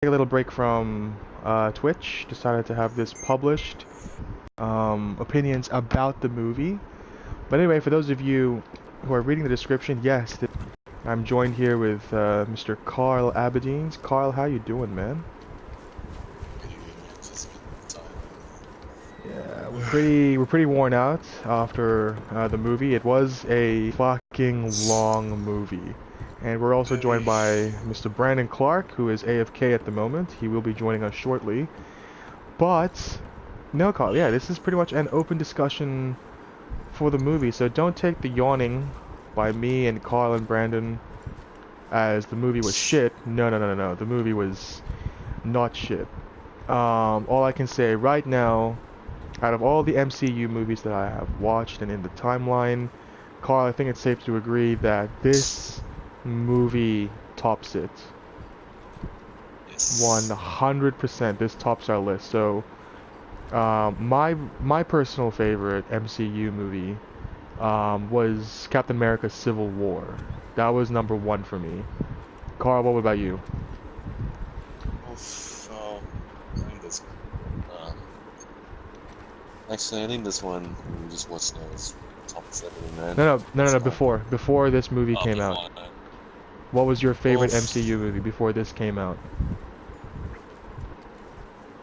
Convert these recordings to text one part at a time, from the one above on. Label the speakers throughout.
Speaker 1: a little break from Twitch. Decided to have this published. Opinions about the movie. But anyway, for those of you who are reading the description, yes, I'm joined here with Mr. Carl Aberdeen's. Carl, how you doing, man? Yeah, we're pretty worn out after the movie. It was a fucking long movie. And we're also joined by Mr. Brandon Clark, who is AFK at the moment. He will be joining us shortly. But, no, Carl, yeah, this is pretty much an open discussion for the movie, so don't take the yawning by me and Carl and Brandon as the movie was shit. No. The movie was not shit. All I can say right now, out of all the MCU movies that I have watched and in the timeline, Carl, I think it's safe to agree that this movie tops it. 100%. This tops our list. So, my personal favorite MCU movie was Captain America: Civil War. That was #1 for me. Carl, what about you?
Speaker 2: I think this. Actually, I think this one we just watched now is top 7, man.
Speaker 1: No. Before this movie came out. What was your favorite MCU movie before this came out?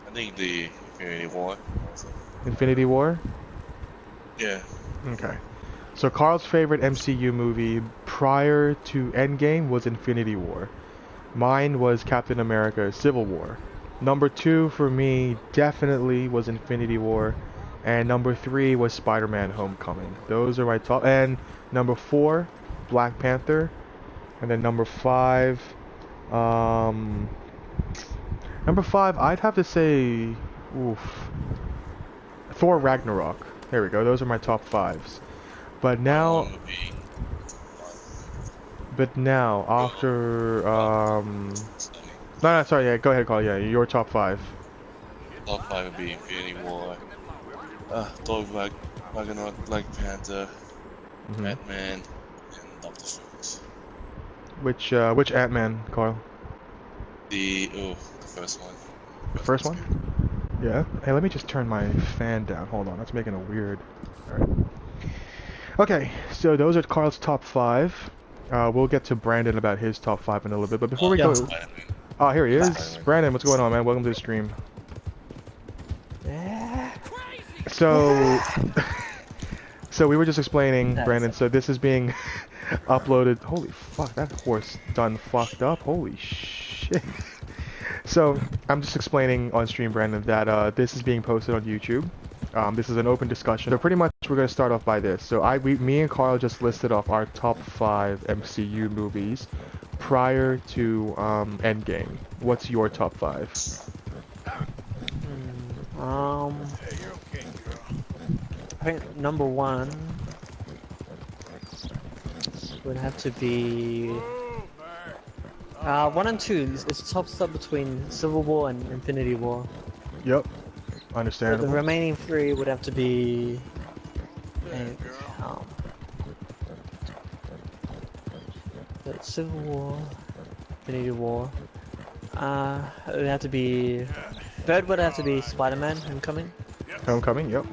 Speaker 2: I think the Infinity War.
Speaker 1: Infinity War?
Speaker 2: Yeah.
Speaker 1: Okay. So Carl's favorite MCU movie prior to Endgame was Infinity War. Mine was Captain America: Civil War. #2 for me definitely was Infinity War. And #3 was Spider-Man: Homecoming. Those are my top. And #4, Black Panther. And then #5, I'd have to say, Thor Ragnarok. There we go. Those are my top 5s. But now, after, no, sorry, yeah, go ahead, Carl. Yeah, your top 5.
Speaker 2: Top 5 would be Infinity War, Thor Ragnarok, Black Panther, Batman, and Doctor Strange.
Speaker 1: Which Ant-Man, Carl?
Speaker 2: The first one.
Speaker 1: The first one? Yeah. Hey, let me just turn my fan down. Hold on, that's making a weird. Alright. Okay, so those are Carl's top 5. We'll get to Brandon about his top 5 in a little bit, but before we go... Oh, here he is. Brandon, what's going on, man? Welcome to the stream. So... So we were just explaining, Brandon, so this is being uploaded. Holy fuck, that horse done fucked up. Holy shit. So I'm just explaining on stream, Brandon, that this is being posted on YouTube. This is an open discussion. So pretty much we're going to start off by this. So me and Carl just listed off our top 5 MCU movies prior to Endgame. What's your top 5?
Speaker 3: I think #1 would have to be 1 and 2. It's tops up between Civil War and Infinity War.
Speaker 1: Yep, understandable.
Speaker 3: But the remaining 3 would have to be Civil War, Infinity War. It would have to be third would have to be Spider-Man: Homecoming.
Speaker 1: Homecoming, yep.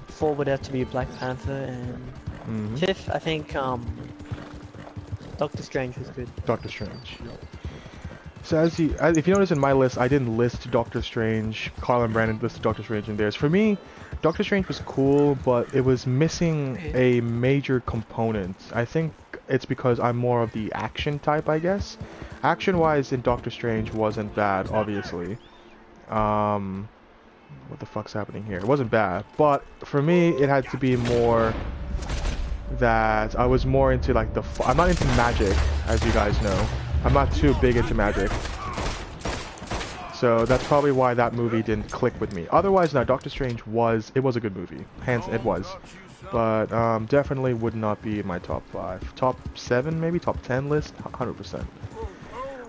Speaker 3: 4 would have to be Black Panther, and 5th, I think, Doctor Strange was good.
Speaker 1: Doctor Strange. So if you notice in my list, I didn't list Doctor Strange. Carl and Brandon listed Doctor Strange in theirs. For me, Doctor Strange was cool, but it was missing a major component. I think it's because I'm more of the action type, I guess. Action-wise in Doctor Strange wasn't bad, obviously. What the fuck's happening here? It wasn't bad, but for me, it had to be more that I was more into like I'm not into magic, as you guys know. I'm not too big into magic. So that's probably why that movie didn't click with me. Otherwise, no, Doctor Strange was a good movie. Hence, it was. But definitely would not be in my top 5. Top 7, maybe? Top 10 list? 100%.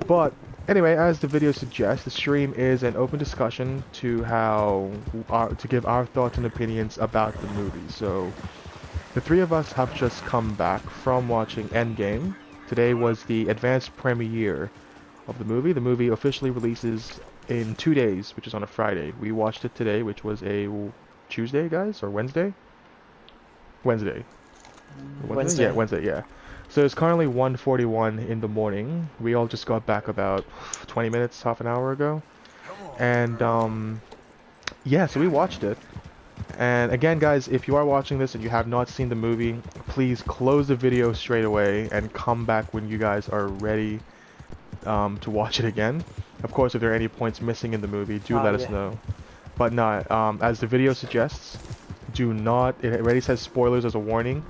Speaker 1: But anyway, as the video suggests, the stream is an open discussion to to give our thoughts and opinions about the movie. So, the 3 of us have just come back from watching Endgame. Today was the advanced premiere of the movie. The movie officially releases in 2 days, which is on a Friday. We watched it today, which was a Tuesday, guys, or Wednesday? Wednesday.
Speaker 3: Wednesday.
Speaker 1: Yeah, Wednesday, yeah. So it's currently 1:41 in the morning. We all just got back about 20 minutes, half an hour ago. And, yeah, so we watched it. And again, guys, if you are watching this and you have not seen the movie, please close the video straight away and come back when you guys are ready to watch it again. Of course, if there are any points missing in the movie, do let us know. But not, as the video suggests, do not, it already says spoilers as a warning,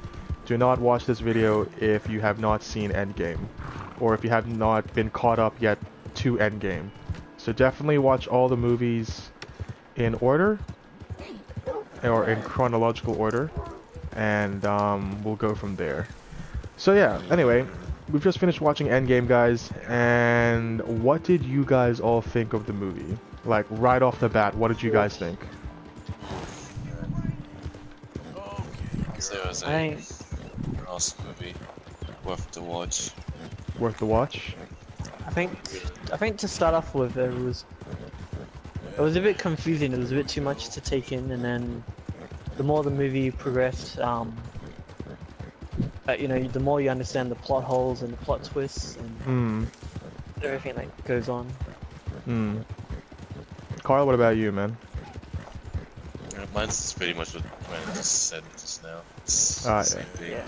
Speaker 1: do not watch this video if you have not seen Endgame, or if you have not been caught up yet to Endgame. So definitely watch all the movies in order, or in chronological order, and we'll go from there. So yeah, anyway, we've just finished watching Endgame, guys, and what did you guys all think of the movie? Like, right off the bat, what did you guys think?
Speaker 2: So it was a awesome movie, worth to watch.
Speaker 1: Worth the watch?
Speaker 3: I think to start off with, it was a bit confusing. It was a bit too much to take in, and then the more the movie progressed, you know, the more you understand the plot holes and the plot twists and everything that goes on.
Speaker 1: Carl, what about you, man?
Speaker 2: Mine's pretty much what Brandon just said just now. It's
Speaker 1: Same
Speaker 2: thing.
Speaker 3: Yeah.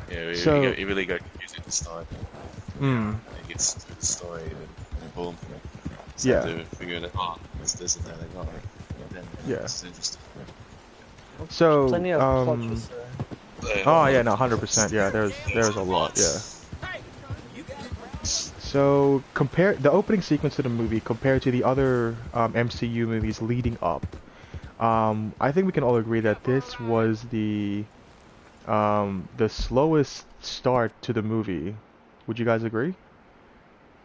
Speaker 2: Yeah, it really got confusing at the start. It gets through the story and boom.
Speaker 1: Yeah.
Speaker 2: To figure it out. It's this and that. Like, then it's interesting.
Speaker 1: So,
Speaker 3: Plenty of plot twists.
Speaker 1: oh yeah, no, 100%. Yeah, there's a lot. Yeah. So compare the opening sequence to the movie compared to the other MCU movies leading up. I think we can all agree that this was the slowest start to the movie. Would you guys agree?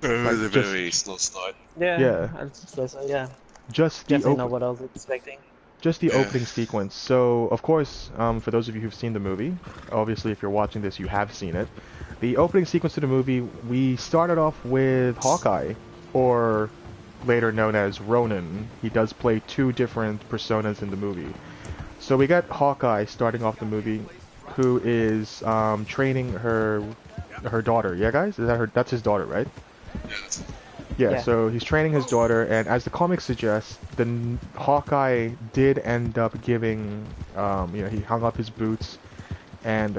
Speaker 2: It was a very slow start.
Speaker 3: Yeah. Yeah.
Speaker 1: Just
Speaker 3: Definitely not what I was expecting.
Speaker 1: Just the opening sequence. So, of course, for those of you who've seen the movie, obviously if you're watching this, you have seen it. The opening sequence to the movie, we started off with Hawkeye, or later known as Ronin. He does play two different personas in the movie. So we got Hawkeye starting off the movie, who is training her daughter. Yeah, guys? Is that her? That's his daughter, right? Yeah, so he's training his daughter, and as the comic suggests, the Hawkeye did end up giving, you know, he hung up his boots, and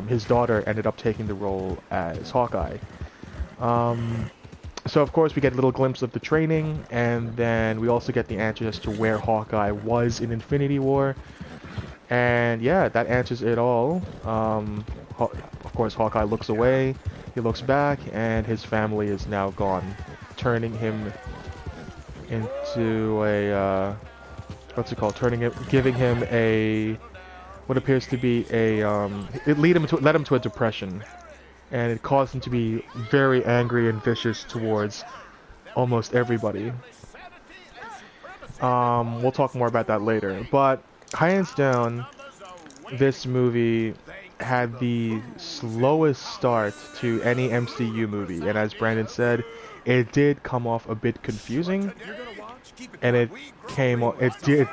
Speaker 1: his daughter ended up taking the role as Hawkeye. So of course we get a little glimpse of the training, and then we also get the answer as to where Hawkeye was in Infinity War, and yeah, that answers it all. Of course, Hawkeye looks away. He looks back, and his family is now gone, turning him into a giving him a what appears to be a it led him to a depression, and it caused him to be very angry and vicious towards almost everybody. We'll talk more about that later, but hands down, this movie had the slowest start to any MCU movie, and as Brandon said, it did come off a bit confusing, and it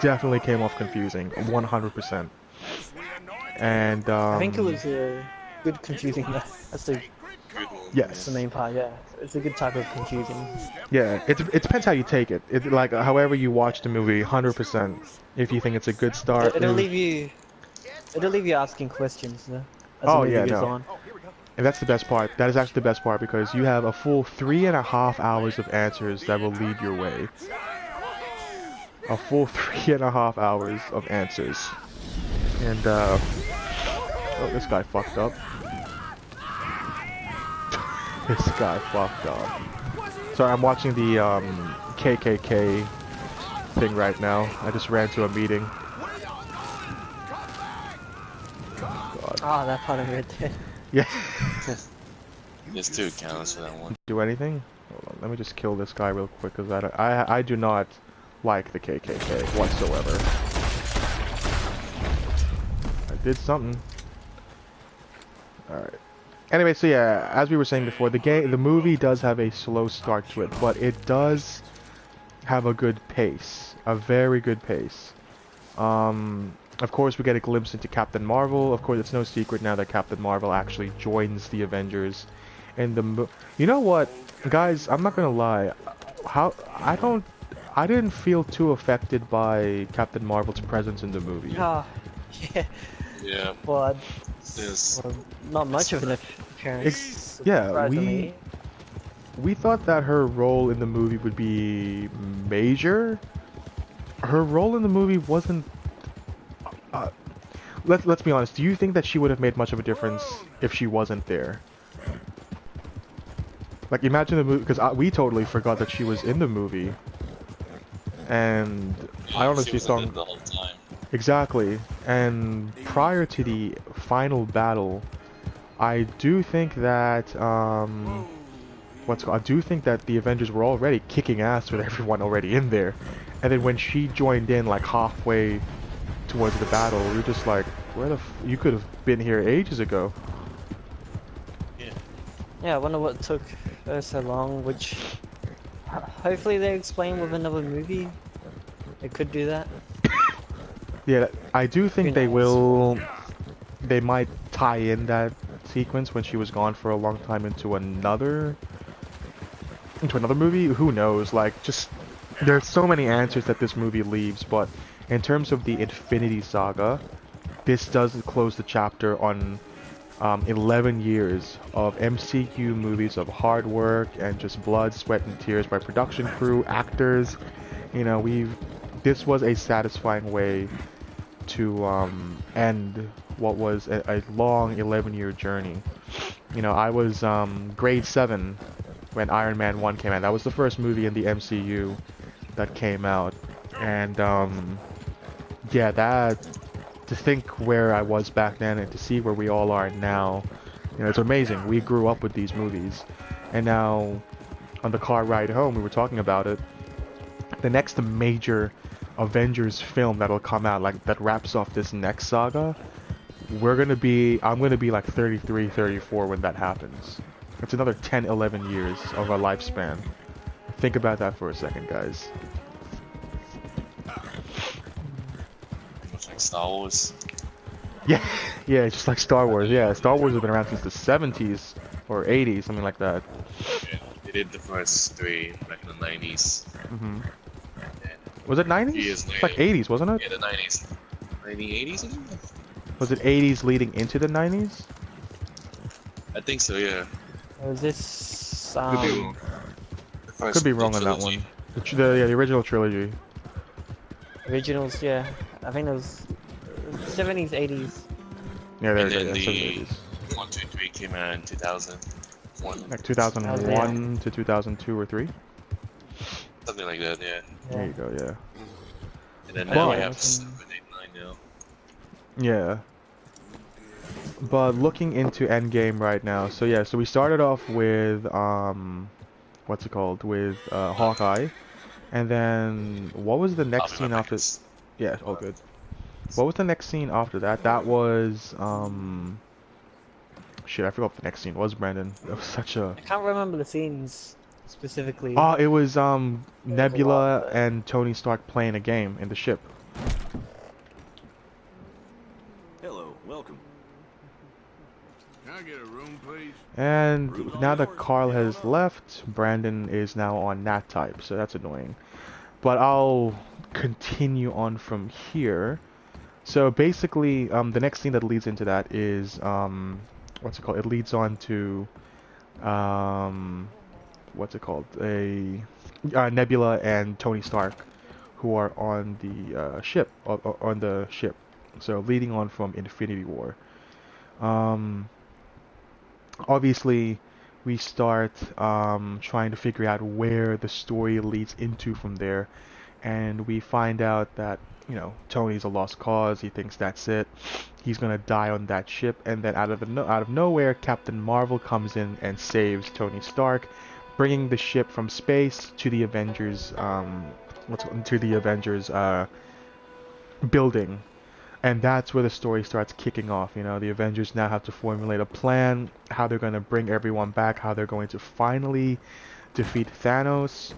Speaker 1: definitely came off confusing, 100%. And
Speaker 3: I think it was a good confusing. That's the
Speaker 1: yes,
Speaker 3: the main part. Yeah, it's a good type of confusing.
Speaker 1: Yeah, it depends how you take it. It like however you watch the movie, 100%. If you think it's a good start,
Speaker 3: It'll leave you asking questions. As the movie goes on.
Speaker 1: And that's the best part. That is actually the best part, because you have a full 3.5 hours of answers that will lead your way. A full 3.5 hours of answers. And oh, this guy fucked up. This guy fucked up. Sorry, I'm watching the KKK thing right now. I just ran to a meeting. God.
Speaker 3: Ah, that part of it.
Speaker 1: Yeah.
Speaker 2: There's 2 accounts for that one.
Speaker 1: Do anything? Hold on, let me just kill this guy real quick, because I do not like the KKK whatsoever. I did something. Alright. Anyway, so yeah, as we were saying before, the movie does have a slow start to it, but it does have a good pace, a very good pace. Of course, we get a glimpse into Captain Marvel. Of course, it's no secret now that Captain Marvel actually joins the Avengers. And you know what, guys? I'm not gonna lie. How I didn't feel too affected by Captain Marvel's presence in the movie.
Speaker 3: Ah, yeah.
Speaker 2: Yeah.
Speaker 3: But
Speaker 2: Yes.
Speaker 3: well, not much of an appearance,
Speaker 1: Yeah,
Speaker 3: surprisingly.
Speaker 1: we thought that her role in the movie would be major. Her role in the movie wasn't. Uh, let's be honest. Do you think that she would have made much of a difference if she wasn't there? Like, imagine the movie, because we totally forgot that she was in the movie, and I
Speaker 2: She
Speaker 1: honestly
Speaker 2: was in
Speaker 1: thought
Speaker 2: it the whole time.
Speaker 1: exactly. And prior to the final battle, I do think that I do think that the Avengers were already kicking ass with everyone already in there, and then when she joined in like halfway towards the battle, we were just like, where the you could have been here ages ago.
Speaker 2: Yeah.
Speaker 3: Yeah, I wonder what took her so long, which hopefully they explain with another movie. They could do that.
Speaker 1: Yeah, I do
Speaker 3: Who
Speaker 1: think they
Speaker 3: knows?
Speaker 1: will. They might tie in that sequence when she was gone for a long time into another movie. Who knows? Like, just there's so many answers that this movie leaves, but in terms of the Infinity Saga, this does close the chapter on 11 years of MCU movies of hard work and just blood, sweat, and tears by production crew, actors. You know, this was a satisfying way to end what was a long 11-year journey. You know, I was grade 7 when Iron Man 1 came out. That was the first movie in the MCU that came out. And yeah, that to think where I was back then and to see where we all are now, you know, it's amazing. We grew up with these movies. And now on the car ride home, we were talking about it. The next major Avengers film that'll come out, like that wraps off this next saga, I'm gonna be like 33, 34 when that happens. It's another 10, 11 years of our lifespan. Think about that for a second, guys.
Speaker 2: Much like Star Wars.
Speaker 1: Yeah, yeah, it's just like Star Wars. Yeah, Star Wars has been around since the 70s or 80s, something like that.
Speaker 2: Yeah. They did the first 3 back in the 90s.
Speaker 1: hmm Was it 90s?
Speaker 2: Years
Speaker 1: It's like
Speaker 2: later.
Speaker 1: 80s, wasn't it?
Speaker 2: Yeah, the 90s. 1980s, I think?
Speaker 1: Was it 80s leading into the 90s?
Speaker 2: I think so, yeah.
Speaker 3: Was this
Speaker 2: Could be wrong. The
Speaker 1: Could
Speaker 2: first
Speaker 1: be wrong on that
Speaker 2: trilogy.
Speaker 1: one. The original trilogy.
Speaker 3: originals? Yeah, I think it was 70s, 80s.
Speaker 1: Yeah, there
Speaker 2: And
Speaker 1: you go.
Speaker 2: then
Speaker 1: Yeah,
Speaker 2: the
Speaker 1: 70s.
Speaker 2: 1, 2, 3 came out in 2001.
Speaker 1: Like 2001 to 2002 or 3.
Speaker 2: Something like that, yeah.
Speaker 1: There you go. Yeah.
Speaker 2: And then
Speaker 1: Well-
Speaker 2: now we have 7, 8, 9 now.
Speaker 1: Yeah. But looking into Endgame right now, so yeah, so we started off with what's it called? With Hawkeye, and then what was the next scene after? Yeah, all good. What was the next scene after that? That was shit, I forgot what the next scene was, Brandon. It was such a
Speaker 3: I can't remember the scenes specifically.
Speaker 1: oh, it was Nebula
Speaker 3: but-
Speaker 1: and Tony Stark playing a game in the ship.
Speaker 4: Hello, welcome. Can I get a room, please?
Speaker 1: And now that Carl has left, Brandon is now on Nat type, so that's annoying. But I'll continue on from here. So basically, the next thing that leads into that is, what's it called? It leads on to, what's it called? Nebula and Tony Stark, who are on the ship, on the ship. So leading on from Infinity War. Obviously, we start trying to figure out where the story leads into from there, and we find out that, you know, Tony's a lost cause. He thinks that's it. He's gonna die on that ship, and then out of nowhere, Captain Marvel comes in and saves Tony Stark, bringing the ship from space to the Avengers building. And that's where the story starts kicking off. You know, the Avengers now have to formulate a plan, how they're going to bring everyone back, how they're going to finally defeat Thanos.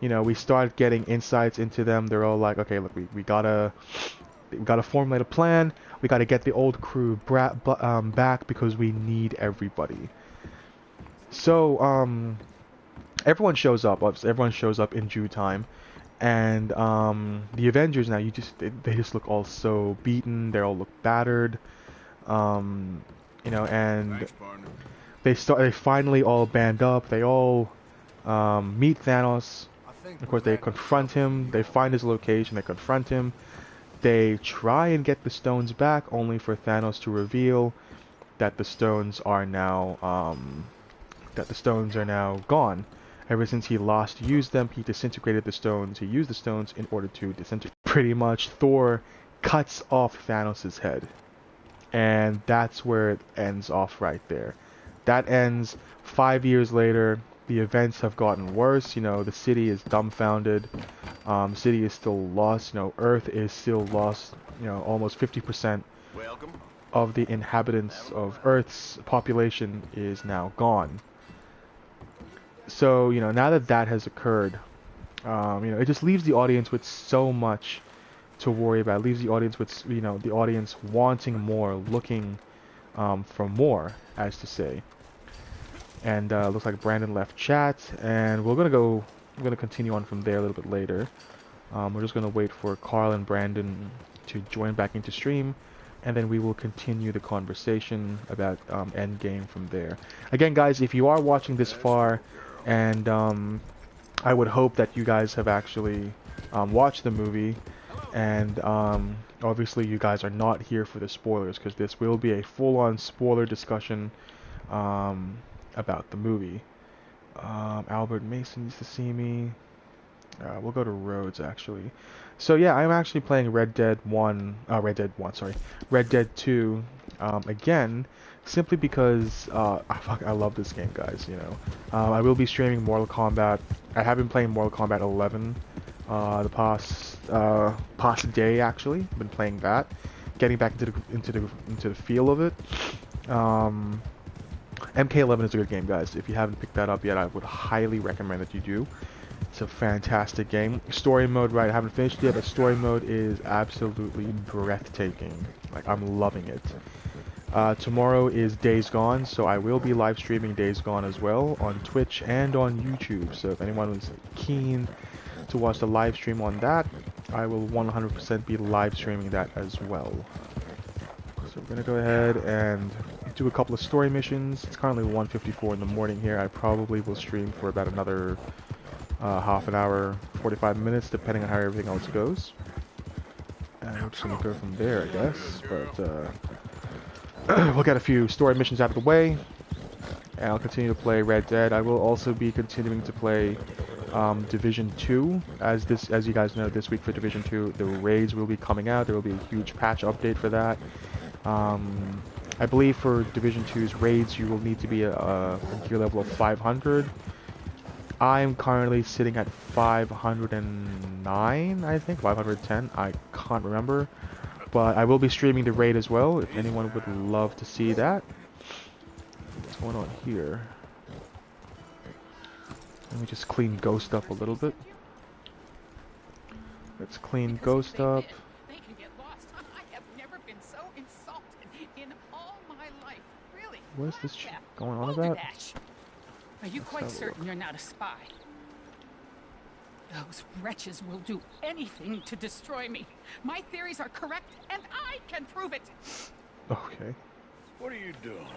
Speaker 1: You know, we start getting insights into them. They're all like, okay, look, we gotta formulate a plan. We gotta get the old crew back because we need everybody. So, everyone shows up. Everyone shows up in due time. And the Avengers now, they just look all so beaten. They all look battered. You know, and they finally all band up. They all meet Thanos. Of course, they confront him. They find his location. They confront him. They try and get the stones back, only for Thanos to reveal that the stones are now gone. Ever since he last used them, he disintegrated the stones. He used the stones in order to disintegrate. Pretty much, Thor cuts off Thanos' head. And that's where it ends off right there. That ends 5 years later. The events have gotten worse. You know, the city is dumbfounded. The city is still lost. You know, Earth is still lost. You know, almost 50% of the inhabitants of Earth's population is now gone. So, you know, now that that has occurred, you know, it just leaves the audience with so much to worry about. It leaves the audience with, you know, the audience wanting more, looking for more, as to say. And looks like Brandon left chat, and we're gonna continue on from there a little bit later. We're just gonna wait for Carl and Brandon to join back into stream, and then we will continue the conversation about Endgame from there. Again, guys, if you are watching this far, and I would hope that you guys have actually watched the movie, and obviously you guys are not here for the spoilers, because this will be a full-on spoiler discussion about the movie. Albert Mason needs to see me. We'll go to Rhodes, actually. So yeah, I'm actually playing Red Dead 2 again, simply because I love this game, guys. You know, I will be streaming Mortal Kombat. I have been playing Mortal Kombat 11 the past day, actually. I've been playing that, getting back into the feel of it. MK11 is a good game, guys. If you haven't picked that up yet, I would highly recommend that you do. It's a fantastic game. Story mode, right, I haven't finished yet, but story mode is absolutely breathtaking. Like, I'm loving it. Tomorrow is Days Gone, so I will be live streaming Days Gone as well on Twitch and on YouTube. So if anyone is keen to watch the live stream on that, I will 100% be live streaming that as well. So we're gonna go ahead and do a couple of story missions. It's currently 1:54 in the morning here. I probably will stream for about another half an hour, 45 minutes, depending on how everything else goes. And we're just gonna go from there, I guess. But we'll get a few story missions out of the way, and I'll continue to play Red Dead. I will also be continuing to play Division 2. As you guys know, this week for Division 2, the raids will be coming out. There will be a huge patch update for that. I believe for Division 2's raids, you will need to be a gear level of 500. I'm currently sitting at 509, I think, 510. I can't remember. But I will be streaming the raid as well, if anyone would love to see that. What's going on here? Let me just clean Ghost up a little bit. Let's clean Ghost up.
Speaker 5: They can get lost. I have never been so insulted in all my life. Really?
Speaker 1: What is this going on about?
Speaker 5: Are you quite certain you're not a spy? Those wretches will do anything to destroy me. My theories are correct, and I can prove it.
Speaker 1: Okay.
Speaker 4: What are you doing?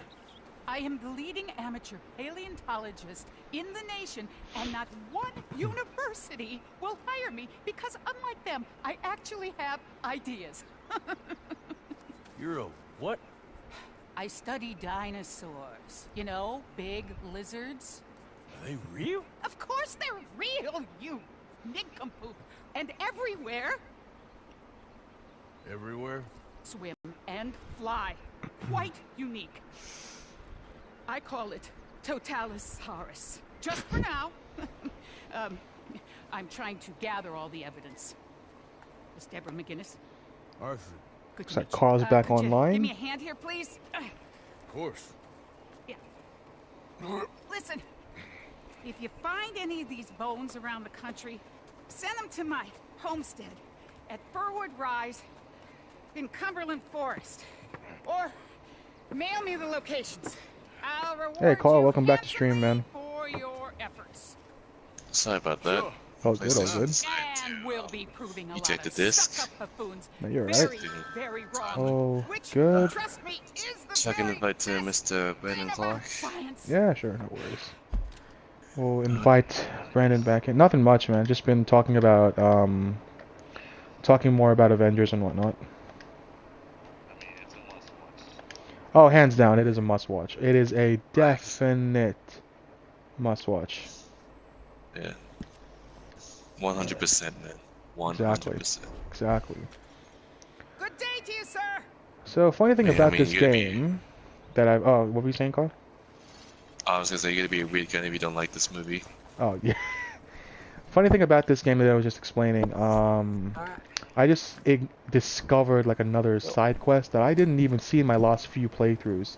Speaker 5: I am the leading amateur paleontologist in the nation, and not one university will hire me because, unlike them, I actually have ideas.
Speaker 4: You're a what?
Speaker 5: I study dinosaurs. You know, big lizards.
Speaker 4: Are they real?
Speaker 5: Of course they're real, you nincompoop. And everywhere.
Speaker 4: Everywhere?
Speaker 5: Swim and fly. Quite unique. I call it Totalisaurus. Just for now. I'm trying to gather all the evidence. Miss Deborah McGinnis?
Speaker 4: Arthur,
Speaker 5: Good to
Speaker 1: Looks like
Speaker 5: meet you.
Speaker 1: Carl's back
Speaker 5: Could you give me
Speaker 1: online.
Speaker 5: a hand here, please?
Speaker 4: Of course.
Speaker 5: Yeah. Listen, if you find any of these bones around the country, send them to my homestead at Furwood Rise in Cumberland Forest. Or mail me the locations. I'll reward
Speaker 1: Hey, Carl,
Speaker 5: you
Speaker 1: welcome back to stream, man.
Speaker 5: for your efforts.
Speaker 2: Sorry about that.
Speaker 4: Sure.
Speaker 1: Oh, good, oh,
Speaker 2: PlayStation
Speaker 1: good.
Speaker 2: decided
Speaker 5: And we'll be proving a lot
Speaker 2: eject
Speaker 5: of
Speaker 2: the disc.
Speaker 5: stuck-up buffoons.
Speaker 1: No, you're right.
Speaker 5: Very, very wrong.
Speaker 1: Oh,
Speaker 5: Which,
Speaker 1: good.
Speaker 5: trust me, is the
Speaker 2: So I can
Speaker 5: very
Speaker 2: invite
Speaker 5: best
Speaker 2: Mr.
Speaker 5: thing
Speaker 2: Brandon
Speaker 5: about
Speaker 2: Clark.
Speaker 5: science.
Speaker 1: Yeah, sure, no worries. We'll invite Brandon back in. Nothing much, man. Just been talking about, talking more about Avengers and whatnot. Oh, hands down, it is a must-watch. It is a definite must-watch.
Speaker 2: Yeah. 100%, man. 100%.
Speaker 1: Exactly.
Speaker 5: Good day to you, sir.
Speaker 1: So, funny thing
Speaker 2: Yeah, I
Speaker 1: about
Speaker 2: mean,
Speaker 1: this
Speaker 2: you gotta be-
Speaker 1: game that I've... Oh, what were you saying, Carl?
Speaker 2: I was gonna say, you gotta be a weird gun if you don't like this movie.
Speaker 1: Oh, yeah. Funny thing about this game that I was just explaining, I just discovered like another side quest that I didn't even see in my last few playthroughs.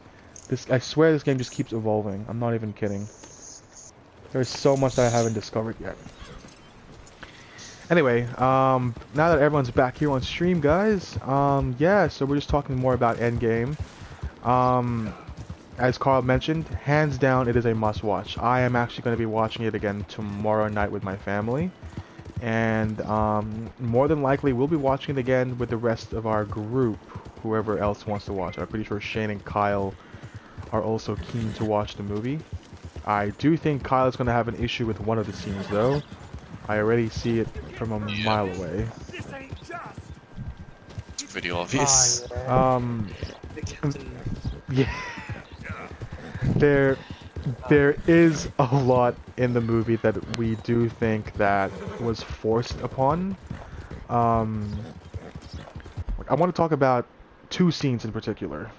Speaker 1: I swear this game just keeps evolving. I'm not even kidding. There's so much that I haven't discovered yet. Anyway, now that everyone's back here on stream, guys, yeah, so we're just talking more about Endgame. As Carl mentioned, hands down, it is a must-watch. I am actually going to be watching it again tomorrow night with my family. And more than likely, we'll be watching it again with the rest of our group, whoever else wants to watch. I'm pretty sure Shane and Kyle are also keen to watch the movie. I do think Kyle is going to have an issue with one of the scenes, though. I already see it from a mile away.
Speaker 2: It's pretty obvious.
Speaker 3: The captain.
Speaker 1: Yeah. There is a lot in the movie that we do think that was forced upon. I want to talk about two scenes in particular.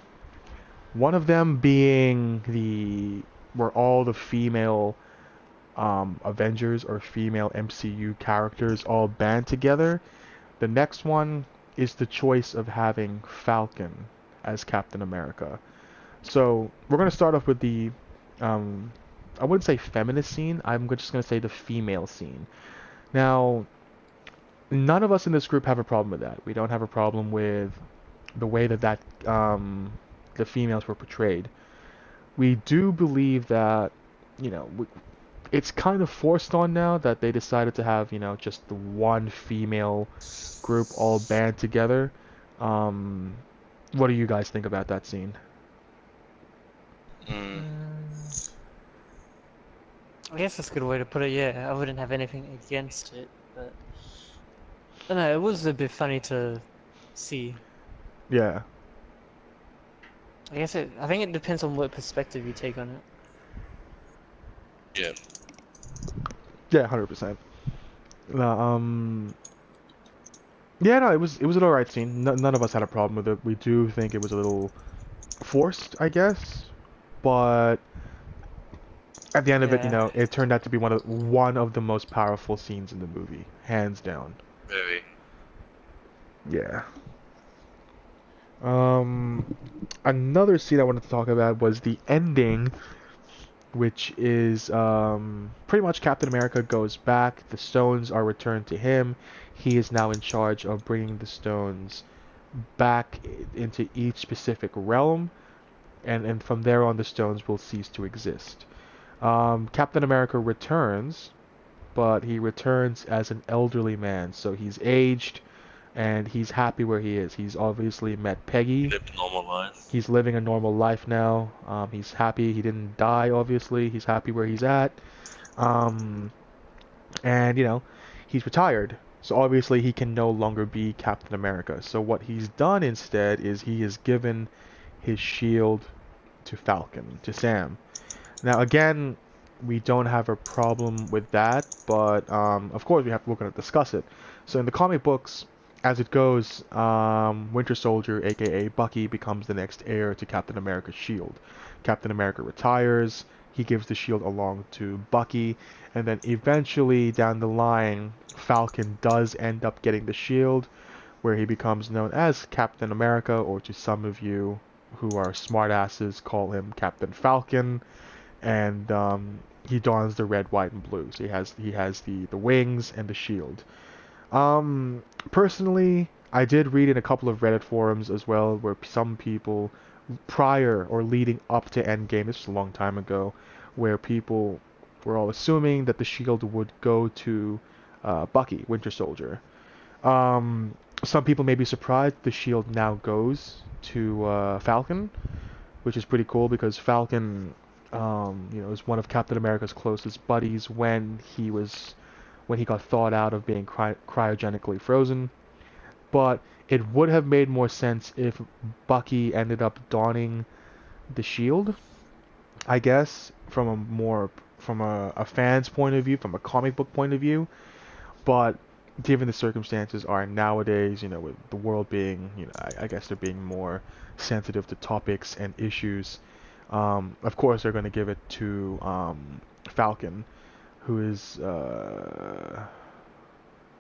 Speaker 1: One of them being where all the female Avengers or female MCU characters all band together. The next one is the choice of having Falcon as Captain America. So we're gonna start off with the I wouldn't say feminist scene. I'm just gonna say the female scene. Now, none of us in this group have a problem with that. We don't have a problem with the way that the females were portrayed. We do believe that, you know, it's kind of forced on now that they decided to have, you know, just the one female group all band together. What do you guys think about that scene?
Speaker 3: I guess that's a good way to put it, yeah. I wouldn't have anything against it, but... I don't know, it was a bit funny to see.
Speaker 1: Yeah.
Speaker 3: I think it depends on what perspective you take on it.
Speaker 2: Yeah.
Speaker 1: Yeah, 100%. Yeah, no, it was an alright scene. None of us had a problem with it. We do think it was a little forced, I guess, but at the end of it, you
Speaker 3: Yeah.
Speaker 1: know, it turned out to be one of the most powerful scenes in the movie, hands down.
Speaker 2: Very.
Speaker 1: Yeah. Another scene I wanted to talk about was the ending, which is pretty much Captain America goes back, the stones are returned to him, he is now in charge of bringing the stones back into each specific realm, and from there on the stones will cease to exist. Captain America returns, but he returns as an elderly man, so he's aged, and he's happy where he is. He's obviously met Peggy.
Speaker 2: Live a normal life.
Speaker 1: He's living a normal life now. He's happy. He didn't die, obviously. He's happy where he's at. And, you know, he's retired. So obviously he can no longer be Captain America. So what he's done instead is he has given his shield to Falcon, to Sam. Now, again, we don't have a problem with that, but of course we're going to discuss it. So in the comic books, as it goes, Winter Soldier, aka Bucky, becomes the next heir to Captain America's shield. Captain America retires, he gives the shield along to Bucky, and then eventually down the line, Falcon does end up getting the shield, where he becomes known as Captain America, or to some of you who are smartasses call him Captain Falcon, and he dons the red, white, and blue. So he has the wings and the shield. Personally, I did read in a couple of Reddit forums as well, where some people prior or leading up to Endgame, this was a long time ago, where people were all assuming that the shield would go to Bucky, Winter Soldier. Some people may be surprised the shield now goes to Falcon, which is pretty cool because Falcon, is one of Captain America's closest buddies when he got thawed out of being cryogenically frozen. But it would have made more sense if Bucky ended up donning the shield, I guess, from a fan's point of view, from a comic book point of view. But given the circumstances are nowadays, with the world being, I guess they're being more sensitive to topics and issues. Of course, they're going to give it to Falcon, who is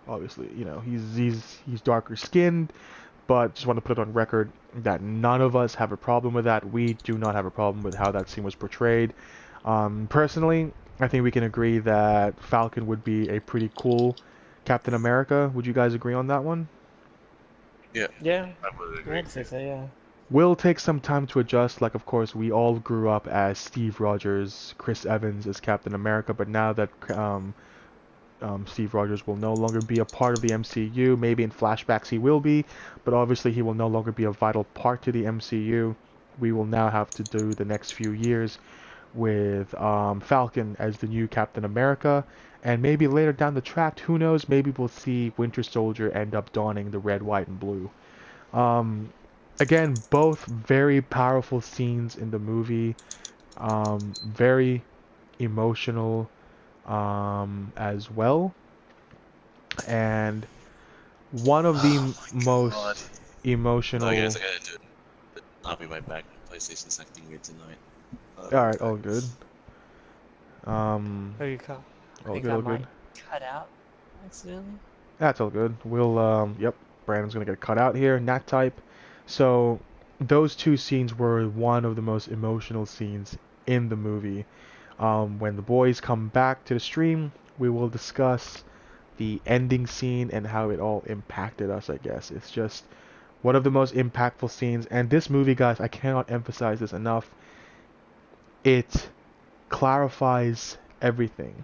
Speaker 1: obviously, he's darker skinned, but just want to put it on record that none of us have a problem with that. We do not have a problem with how that scene was portrayed. Personally, I think we can agree that Falcon would be a pretty cool Captain America. Would you guys agree on that one?
Speaker 2: Yeah.
Speaker 3: Yeah.
Speaker 2: I would agree.
Speaker 3: I'd say so, yeah.
Speaker 1: Will take some time to adjust. Like, of course, we all grew up as Steve Rogers, Chris Evans as Captain America, but now that Steve Rogers will no longer be a part of the MCU, maybe in flashbacks he will be, but obviously he will no longer be a vital part to the MCU. We will now have to do the next few years with Falcon as the new Captain America, and maybe later down the track, who knows, maybe we'll see Winter Soldier end up donning the red, white, and blue. Again, both very powerful scenes in the movie, very emotional as well, and one of the most emotional...
Speaker 2: Oh, yes, I gotta do it. I'll be right back. PlayStation's acting weird tonight.
Speaker 1: Alright, all good.
Speaker 3: Oh, you cut.
Speaker 1: All good, all good.
Speaker 3: Cut out accidentally.
Speaker 1: That's all good. We'll, yep, Brandon's gonna get cut out here, nat type. So, those two scenes were one of the most emotional scenes in the movie. When the boys come back to the stream, we will discuss the ending scene and how it all impacted us, I guess. It's just one of the most impactful scenes. And this movie, guys, I cannot emphasize this enough. It clarifies everything.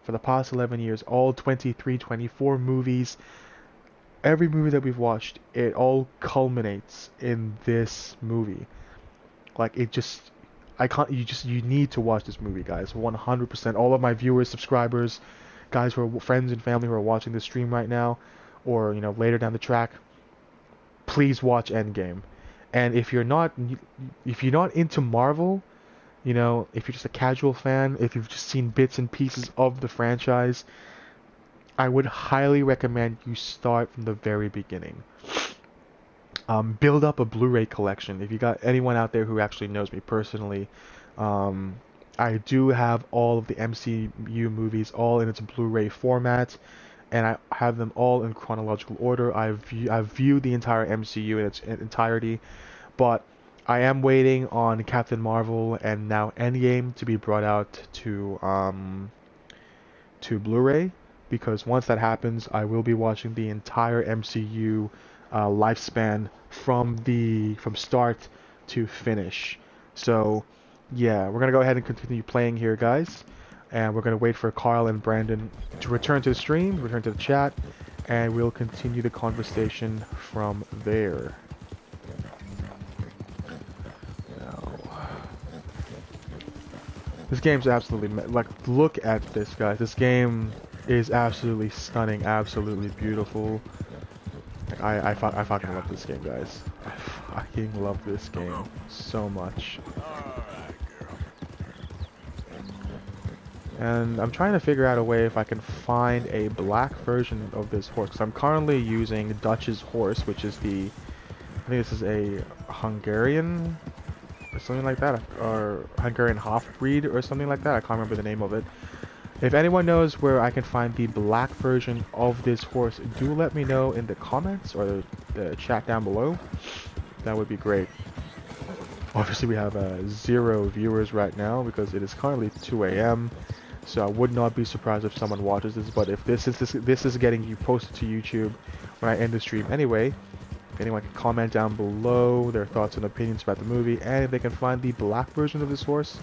Speaker 1: For the past 11 years, all 23, 24 movies, every movie that we've watched, it all culminates in this movie. Like, it just... you need to watch this movie, guys. 100%. All of my viewers, subscribers, guys who are friends and family who are watching this stream right now, or, later down the track, please watch Endgame. And if you're not into Marvel, if you're just a casual fan, if you've just seen bits and pieces of the franchise, I would highly recommend you start from the very beginning. Build up a Blu-ray collection. If you got anyone out there who actually knows me personally, I do have all of the MCU movies all in its Blu-ray format, and I have them all in chronological order. I've viewed the entire MCU in its entirety, but I am waiting on Captain Marvel and now Endgame to be brought out to Blu-ray, because once that happens, I will be watching the entire MCU lifespan from start to finish. So yeah, we're gonna go ahead and continue playing here, guys, and we're gonna wait for Carl and Brandon to return to the stream, return to the chat, and we'll continue the conversation from there. Now, this game's absolutely look at this, guys. This game is absolutely stunning, absolutely beautiful. I fucking love this game, guys. I fucking love this game so much. And I'm trying to figure out a way if I can find a black version of this horse. Because I'm currently using Dutch's horse, which is I think this is a Hungarian, or something like that, or Hungarian half-breed, or something like that. I can't remember the name of it. If anyone knows where I can find the black version of this horse, do let me know in the comments or the chat down below. That would be great. Obviously we have 0 viewers right now because it is currently 2 a.m. So I would not be surprised if someone watches this, but if this is getting you posted to YouTube when I end the stream anyway, if anyone can comment down below their thoughts and opinions about the movie, and if they can find the black version of this horse,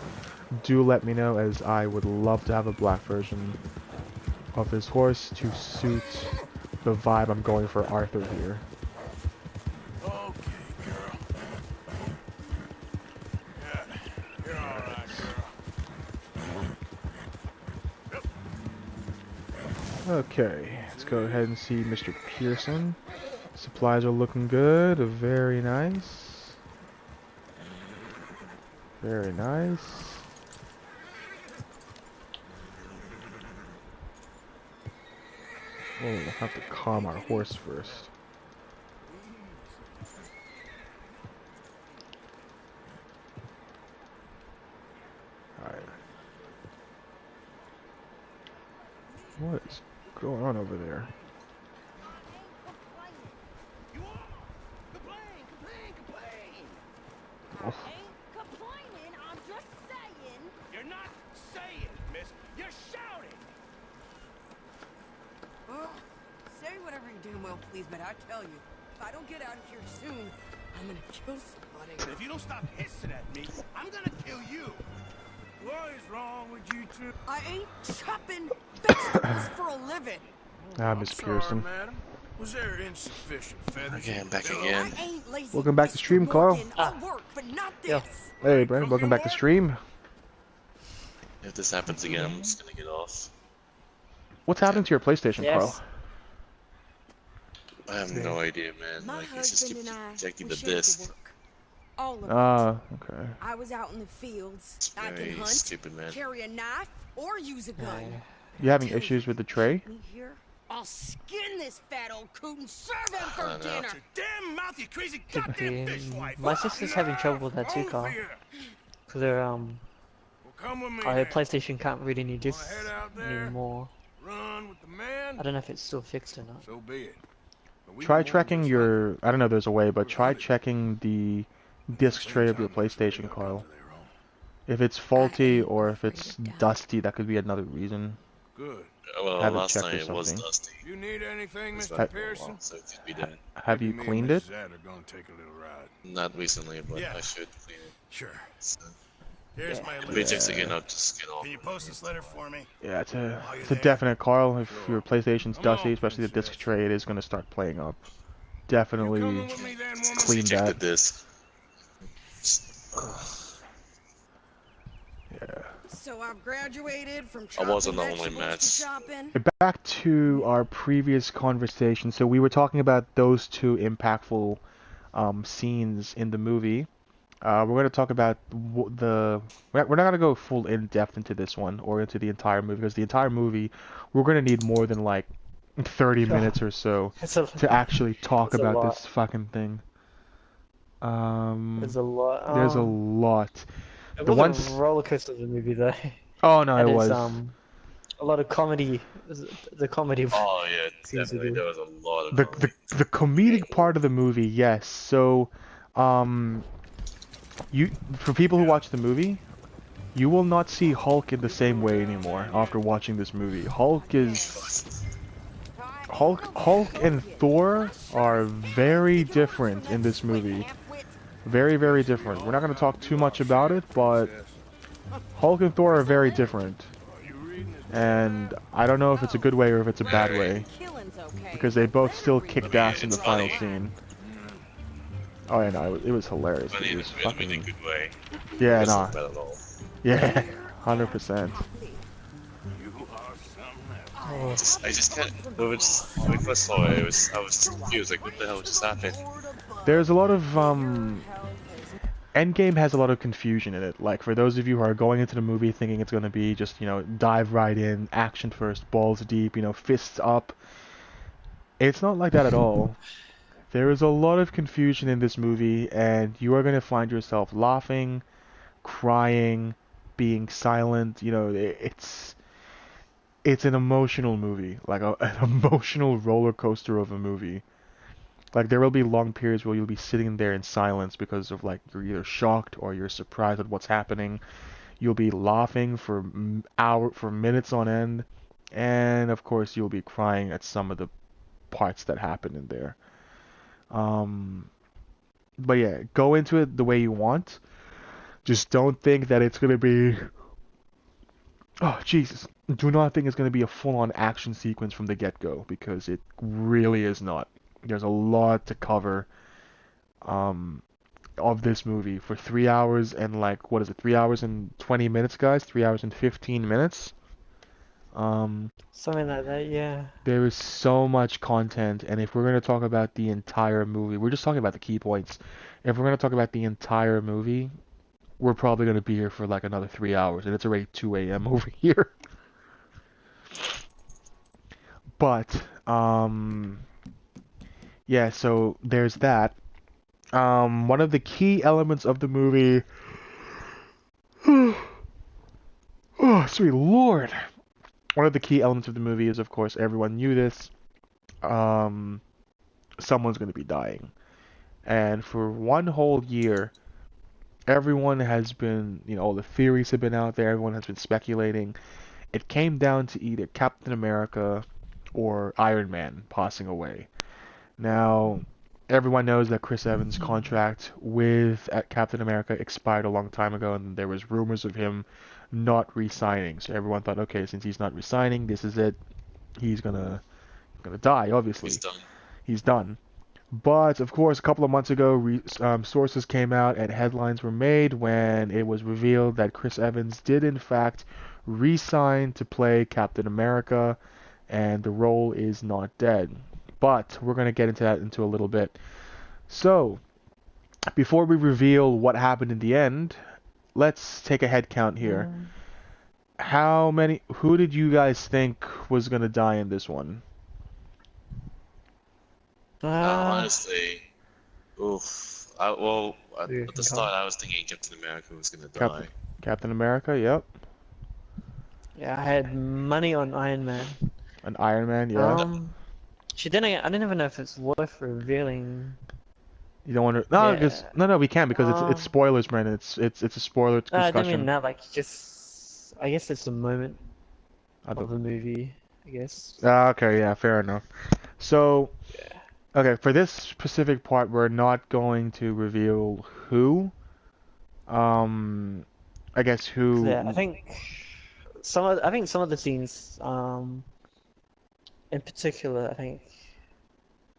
Speaker 1: do let me know, as I would love to have a black version of this horse to suit the vibe I'm going for Arthur here.
Speaker 4: Okay, girl. Yeah, you're all right, girl.
Speaker 1: Okay, let's go ahead and see Mr. Pearson. Supplies are looking good. Very nice. Very nice. Oh, we'll have to calm our horse first. Alright. What is going on over there? Oh.
Speaker 6: Complaining, I'm just saying.
Speaker 4: You're not saying, miss. You're shouting.
Speaker 6: Ugh. Say whatever you damn well please, but I tell you, if I don't get out of here soon, I'm gonna kill somebody.
Speaker 4: And if you don't stop hissing at me, I'm gonna kill you. What is wrong with you two?
Speaker 6: I ain't chopping vegetables for a living.
Speaker 1: Ah, Miss Pearson.
Speaker 4: Madam. Was there insufficient feathers?
Speaker 2: Okay, I'm back again.
Speaker 6: I ain't lazy.
Speaker 1: Welcome back to
Speaker 6: Mr.
Speaker 1: stream, Carl.
Speaker 6: Morgan. I'll work, but not
Speaker 3: Yeah.
Speaker 6: this.
Speaker 1: Hey, Brandon, welcome back to stream.
Speaker 2: If this happens again, I'm just gonna get off.
Speaker 1: What's happening to your PlayStation,
Speaker 3: Yes.
Speaker 1: Carl?
Speaker 2: I have no idea, man.
Speaker 6: My
Speaker 2: Like, it's just
Speaker 6: husband
Speaker 2: keep
Speaker 6: and I,
Speaker 2: checking
Speaker 6: we
Speaker 2: the
Speaker 6: shared
Speaker 2: disc.
Speaker 6: the work. All of it.
Speaker 1: Okay.
Speaker 6: I was out in the fields.
Speaker 2: It's
Speaker 6: I can
Speaker 2: very
Speaker 6: hunt,
Speaker 2: stupid, man.
Speaker 6: carry a knife, or use a gun.
Speaker 1: You having issues with the tray?
Speaker 6: Me here, I'll skin this fat old coot and serve him
Speaker 2: I
Speaker 6: for
Speaker 2: don't know.
Speaker 6: dinner.
Speaker 4: Your damn mouth, you crazy
Speaker 3: Could
Speaker 4: goddamn
Speaker 3: be.
Speaker 4: fish wife.
Speaker 3: My sister's having trouble with that too,
Speaker 4: Over
Speaker 3: Carl.
Speaker 4: here.
Speaker 3: Because their
Speaker 4: Well, come with me.
Speaker 3: her
Speaker 4: then.
Speaker 3: PlayStation can't read any discs
Speaker 4: head out there?
Speaker 3: anymore.
Speaker 4: Run with the man.
Speaker 3: I don't know if it's still fixed or not.
Speaker 4: So be it. But we
Speaker 1: Try
Speaker 4: want
Speaker 1: checking
Speaker 4: just
Speaker 1: your...
Speaker 4: like
Speaker 1: I don't know if there's a way, but try
Speaker 4: Really?
Speaker 1: checking the disc tray of your PlayStation, Carl.
Speaker 4: to their own.
Speaker 1: If it's faulty
Speaker 6: ain't
Speaker 1: or if
Speaker 6: afraid
Speaker 1: it's
Speaker 6: of death.
Speaker 1: dusty, that could be another reason.
Speaker 4: Good.
Speaker 2: Well,
Speaker 1: Have it
Speaker 2: last
Speaker 1: checked
Speaker 2: night
Speaker 1: or
Speaker 2: it was
Speaker 1: something.
Speaker 2: dusty.
Speaker 4: You need anything,
Speaker 2: It's
Speaker 4: Mr.
Speaker 2: been for a
Speaker 4: Pearson?
Speaker 2: while, so it could be done.
Speaker 1: Have you
Speaker 4: Maybe me
Speaker 1: cleaned
Speaker 4: and
Speaker 1: it?
Speaker 4: Mrs. Zad are gonna take a little ride.
Speaker 2: Not recently, but
Speaker 4: Yeah.
Speaker 2: I should clean it.
Speaker 4: Sure.
Speaker 2: So,
Speaker 4: Here's my
Speaker 2: if
Speaker 4: letter.
Speaker 2: it takes again, I'll just get off.
Speaker 4: Can you post this letter for me?
Speaker 1: Yeah, it's a
Speaker 4: While you're
Speaker 1: it's a
Speaker 4: there?
Speaker 1: definite, Carl. If your PlayStation's
Speaker 4: Come
Speaker 1: dusty,
Speaker 4: on,
Speaker 1: especially the disc
Speaker 4: Princess.
Speaker 1: tray, it is going to start playing up.
Speaker 4: You
Speaker 1: Definitely
Speaker 4: coming with me then, woman?
Speaker 1: clean
Speaker 2: Check the
Speaker 1: that.
Speaker 2: disc.
Speaker 1: Yeah.
Speaker 6: So I've graduated from
Speaker 2: I
Speaker 6: chopping
Speaker 2: wasn't the only
Speaker 6: vegetables
Speaker 2: match.
Speaker 6: to shopping.
Speaker 1: Back to our previous conversation. So we were talking about those two impactful scenes in the movie. We're going to talk about the... We're not going to go full in-depth into this one or into the entire movie, because the entire movie, we're going to need more than like 30 minutes or so
Speaker 3: It's a,
Speaker 1: to actually talk
Speaker 3: It's a
Speaker 1: about
Speaker 3: lot.
Speaker 1: this fucking thing.
Speaker 3: there's a lot.
Speaker 1: There's a lot.
Speaker 3: It
Speaker 1: the
Speaker 3: was
Speaker 1: ones-
Speaker 3: a roller coaster of a movie though.
Speaker 1: Oh no,
Speaker 3: And
Speaker 1: it
Speaker 3: it's,
Speaker 1: was.
Speaker 3: a lot of comedy. The comedy.
Speaker 2: Oh yeah,
Speaker 3: Seems to
Speaker 2: definitely.
Speaker 3: be.
Speaker 2: There was a lot of
Speaker 1: the
Speaker 2: comedy.
Speaker 1: the comedic part of the movie, yes. So, you for people who watch the movie, you will not see Hulk in the same way anymore after watching this movie. Hulk and Thor are very different in this movie. Very, very different. We're not going to talk too much about it, but Hulk and Thor are very different. And I don't know if it's a good way or if it's a bad way, because they both still kicked ass in the
Speaker 2: It's
Speaker 1: final
Speaker 2: funny.
Speaker 1: scene. Oh yeah, no, it was hilarious.
Speaker 2: But
Speaker 1: It
Speaker 2: in
Speaker 1: was
Speaker 2: a really
Speaker 1: fucking...
Speaker 2: good way.
Speaker 1: Yeah,
Speaker 2: It
Speaker 1: no.
Speaker 2: wasn't bad at all.
Speaker 1: Yeah, 100%.
Speaker 2: I just can't. When we first saw it, I was just confused. Like, what the hell just happened?
Speaker 1: There's a lot of Endgame has a lot of confusion in it. Like, for those of you who are going into the movie thinking it's going to be just, dive right in, action first, balls deep, fists up. It's not like that at all. There is a lot of confusion in this movie, and you are going to find yourself laughing, crying, being silent. it's an emotional movie, like an emotional roller coaster of a movie. Like there will be long periods where you'll be sitting there in silence because of like you're either shocked or you're surprised at what's happening. You'll be laughing for for minutes on end, and of course you'll be crying at some of the parts that happen in there. But yeah, go into it the way you want. Just don't think that it's gonna be. Oh Jesus! Do not think it's gonna be a full-on action sequence from the get-go because it really is not. There's a lot to cover of this movie for 3 hours and like what is it? 3 hours and 20 minutes, guys. 3 hours and 15 minutes.
Speaker 3: Something like that, yeah.
Speaker 1: There is so much content, and if we're going to talk about the entire movie, we're just talking about the key points. If we're going to talk about the entire movie, we're probably going to be here for like another 3 hours, and it's already 2 a.m. over here. But, yeah, so there's that. One of the key elements of the movie... Oh, sweet lord! One of the key elements of the movie is, of course, everyone knew this. Someone's going to be dying. And for one whole year, everyone has been, all the theories have been out there, everyone has been speculating. It came down to either Captain America or Iron Man passing away. Now, everyone knows that Chris Evans' contract with Captain America expired a long time ago, and there was rumors of him not re-signing. So everyone thought, okay, since he's not re-signing, this is it. He's gonna die. Obviously, he's done. But of course, a couple of months ago, sources came out and headlines were made when it was revealed that Chris Evans did in fact re-sign to play Captain America, and the role is not dead. But we're gonna get into that into a little bit. So, before we reveal what happened in the end, let's take a head count here. Who did you guys think was gonna die in this one?
Speaker 2: Honestly, oof. At the start, I was thinking Captain America was gonna die.
Speaker 1: Captain America, yep.
Speaker 3: Yeah, I had money on Iron Man.
Speaker 1: An Iron Man, yeah.
Speaker 3: I don't even know if it's worth revealing.
Speaker 1: You don't want to? No, yeah. No, we can't because it's spoilers, Brandon. It's a spoiler discussion.
Speaker 3: I don't mean that. Like, just I guess it's a moment of the movie. I guess.
Speaker 1: Okay, yeah, fair enough. So, okay, for this specific part, we're not going to reveal who. I guess who.
Speaker 3: Yeah, I think some of the scenes, in particular, I think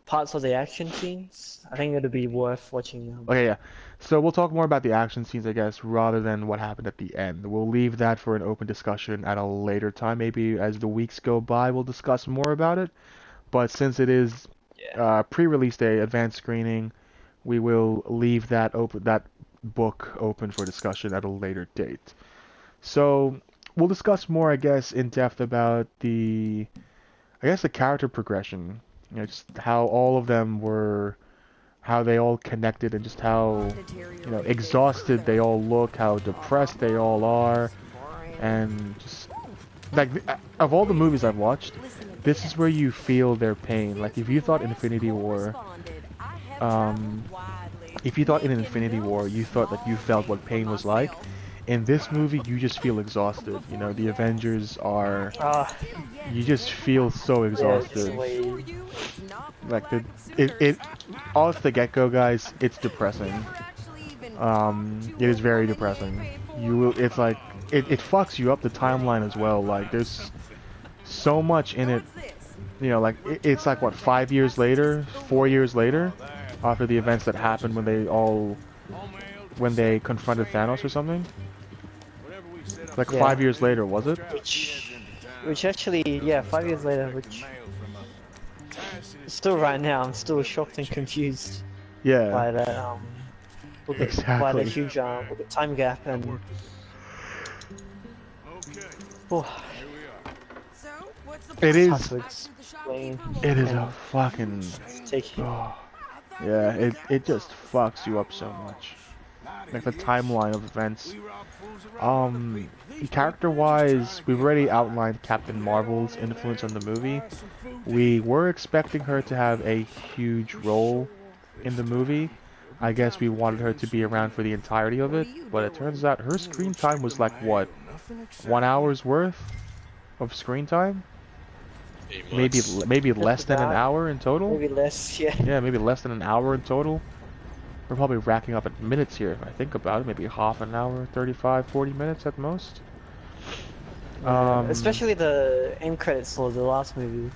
Speaker 3: parts of the action scenes, I think it'd be worth watching them.
Speaker 1: Okay, yeah. So we'll talk more about the action scenes, I guess, rather than what happened at the end. We'll leave that for an open discussion at a later time. Maybe as the weeks go by, we'll discuss more about it. But since it is pre-release day, advanced screening, we will leave that book open for discussion at a later date. So we'll discuss more, I guess, in depth about the character progression. Just how all of them were, how they all connected, and just how, exhausted they all look, how depressed they all are, and just, like, of all the movies I've watched, this is where you feel their pain. Like, if you thought in Infinity War, you thought that you felt what pain was like, in this movie, you just feel exhausted. The Avengers are... you just feel so exhausted. Like, off the get-go, guys, it's depressing. It is very depressing. It's like... It fucks you up the timeline as well. Like, there's so much in it. Like, it's like, what, 4 years later, after the events that happened when they confronted Thanos or something? Like 5 years later, was it?
Speaker 3: Which actually, 5 years later, which still right now, I'm still shocked and confused.
Speaker 1: Yeah.
Speaker 3: By that, by the huge time gap and. Oh.
Speaker 1: It is. It is a fucking. Yeah, it just fucks you up so much. like the timeline of events. Character-wise, we've already outlined Captain Marvel's influence on the movie. We were expecting her to have a huge role in the movie. I guess we wanted her to be around for the entirety of it, but it turns out her screen time was like, what, 1 hour's worth of screen time? Maybe less than an hour in total?
Speaker 3: Maybe less, yeah.
Speaker 1: Yeah, maybe less than an hour in total. We're probably racking up at minutes here if I think about it. Maybe half an hour, 35, 40 minutes at most.
Speaker 3: Especially the end credits for the last movie.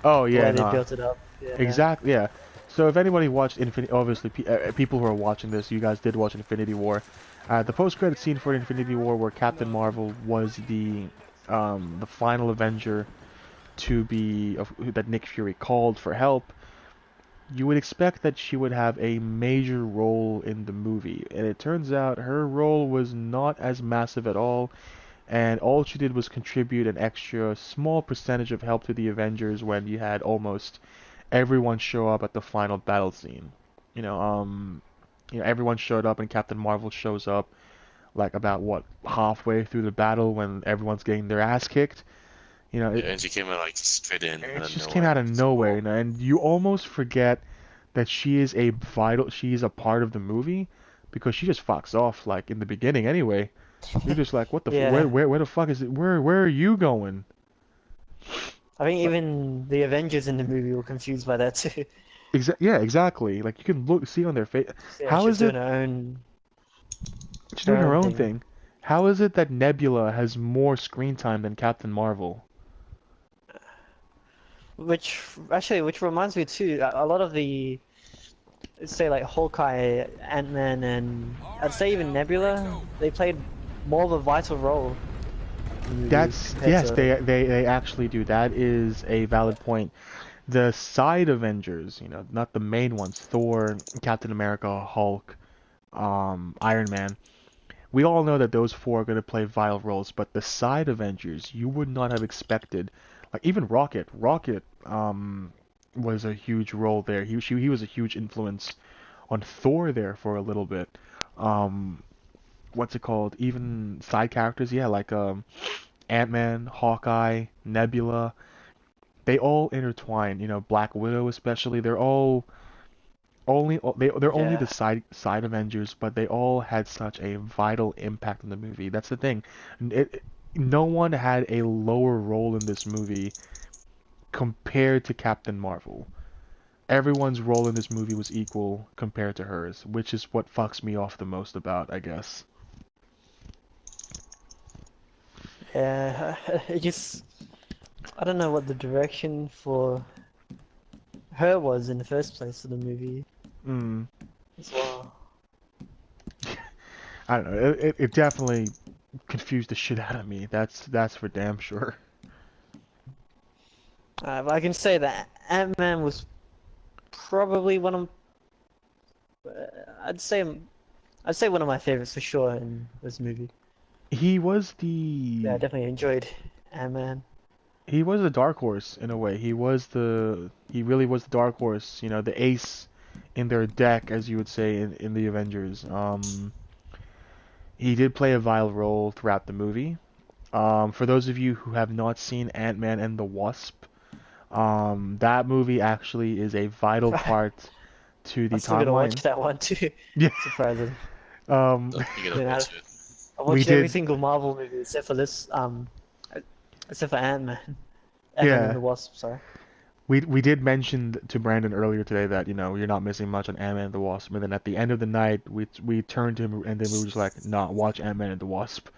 Speaker 1: Oh yeah,
Speaker 3: the way they built it up. Yeah.
Speaker 1: Exactly. Yeah. So if anybody watched Infinity, obviously people who are watching this, you guys did watch Infinity War. The post-credit scene for Infinity War, where Captain Marvel was the final Avenger to be that Nick Fury called for help. You would expect that she would have a major role in the movie, and it turns out her role was not as massive at all, and all she did was contribute an extra small percentage of help to the Avengers when you had almost everyone show up at the final battle scene. Everyone showed up, and Captain Marvel shows up like about what, halfway through the battle when everyone's getting their ass kicked.
Speaker 2: And she came in like straight in.
Speaker 1: It just came out of nowhere, and you almost forget that she is a part of the movie, because she just fucks off like in the beginning anyway. You're just like, what the where the fuck is it? Where are you going?
Speaker 3: I think even the Avengers in the movie were confused by that too.
Speaker 1: Yeah, exactly. Like you can see on their face.
Speaker 3: Yeah,
Speaker 1: How is it? She's doing her own thing. How is it that Nebula has more screen time than Captain Marvel?
Speaker 3: Which reminds me too, a lot of the, say like Hawkeye, Ant-Man, and I'd say even Nebula, they played more of a vital role.
Speaker 1: They actually do. That is a valid point. The side Avengers, not the main ones, Thor, Captain America, Hulk, Iron Man. We all know that those four are going to play vital roles, but the side Avengers, you would not have expected. Like even Rocket was a huge role there. He was a huge influence on Thor there for a little bit. What's it called? Even side characters, yeah, like Ant-Man, Hawkeye, Nebula. They all intertwine. Black Widow especially. They're only the side Avengers, but they all had such a vital impact in the movie. That's the thing. No one had a lower role in this movie compared to Captain Marvel. Everyone's role in this movie was equal compared to hers, which is what fucks me off the most about, I guess.
Speaker 3: Yeah, I don't know what the direction for her was in the first place of the movie. As well.
Speaker 1: I don't know. It definitely confused the shit out of me. That's for damn sure.
Speaker 3: But I can say that Ant-Man was probably one of, I'd say one of my favorites for sure in this movie.
Speaker 1: He was
Speaker 3: I definitely enjoyed Ant-Man.
Speaker 1: He was the dark horse in a way. He really was the dark horse. The ace in their deck, as you would say in the Avengers. He did play a vital role throughout the movie. For those of you who have not seen Ant-Man and the Wasp, that movie actually is a vital part to the timeline. I'm still gonna
Speaker 3: watch that one too.
Speaker 1: Yeah.
Speaker 3: Surprising. I watched every single Marvel movie except for this. Except for Ant-Man. Ant-Man and the Wasp. Sorry.
Speaker 1: We did mention to Brandon earlier today that you're not missing much on Ant-Man and the Wasp, and then at the end of the night we turned to him and then we were just like, nah, watch Ant-Man and the Wasp,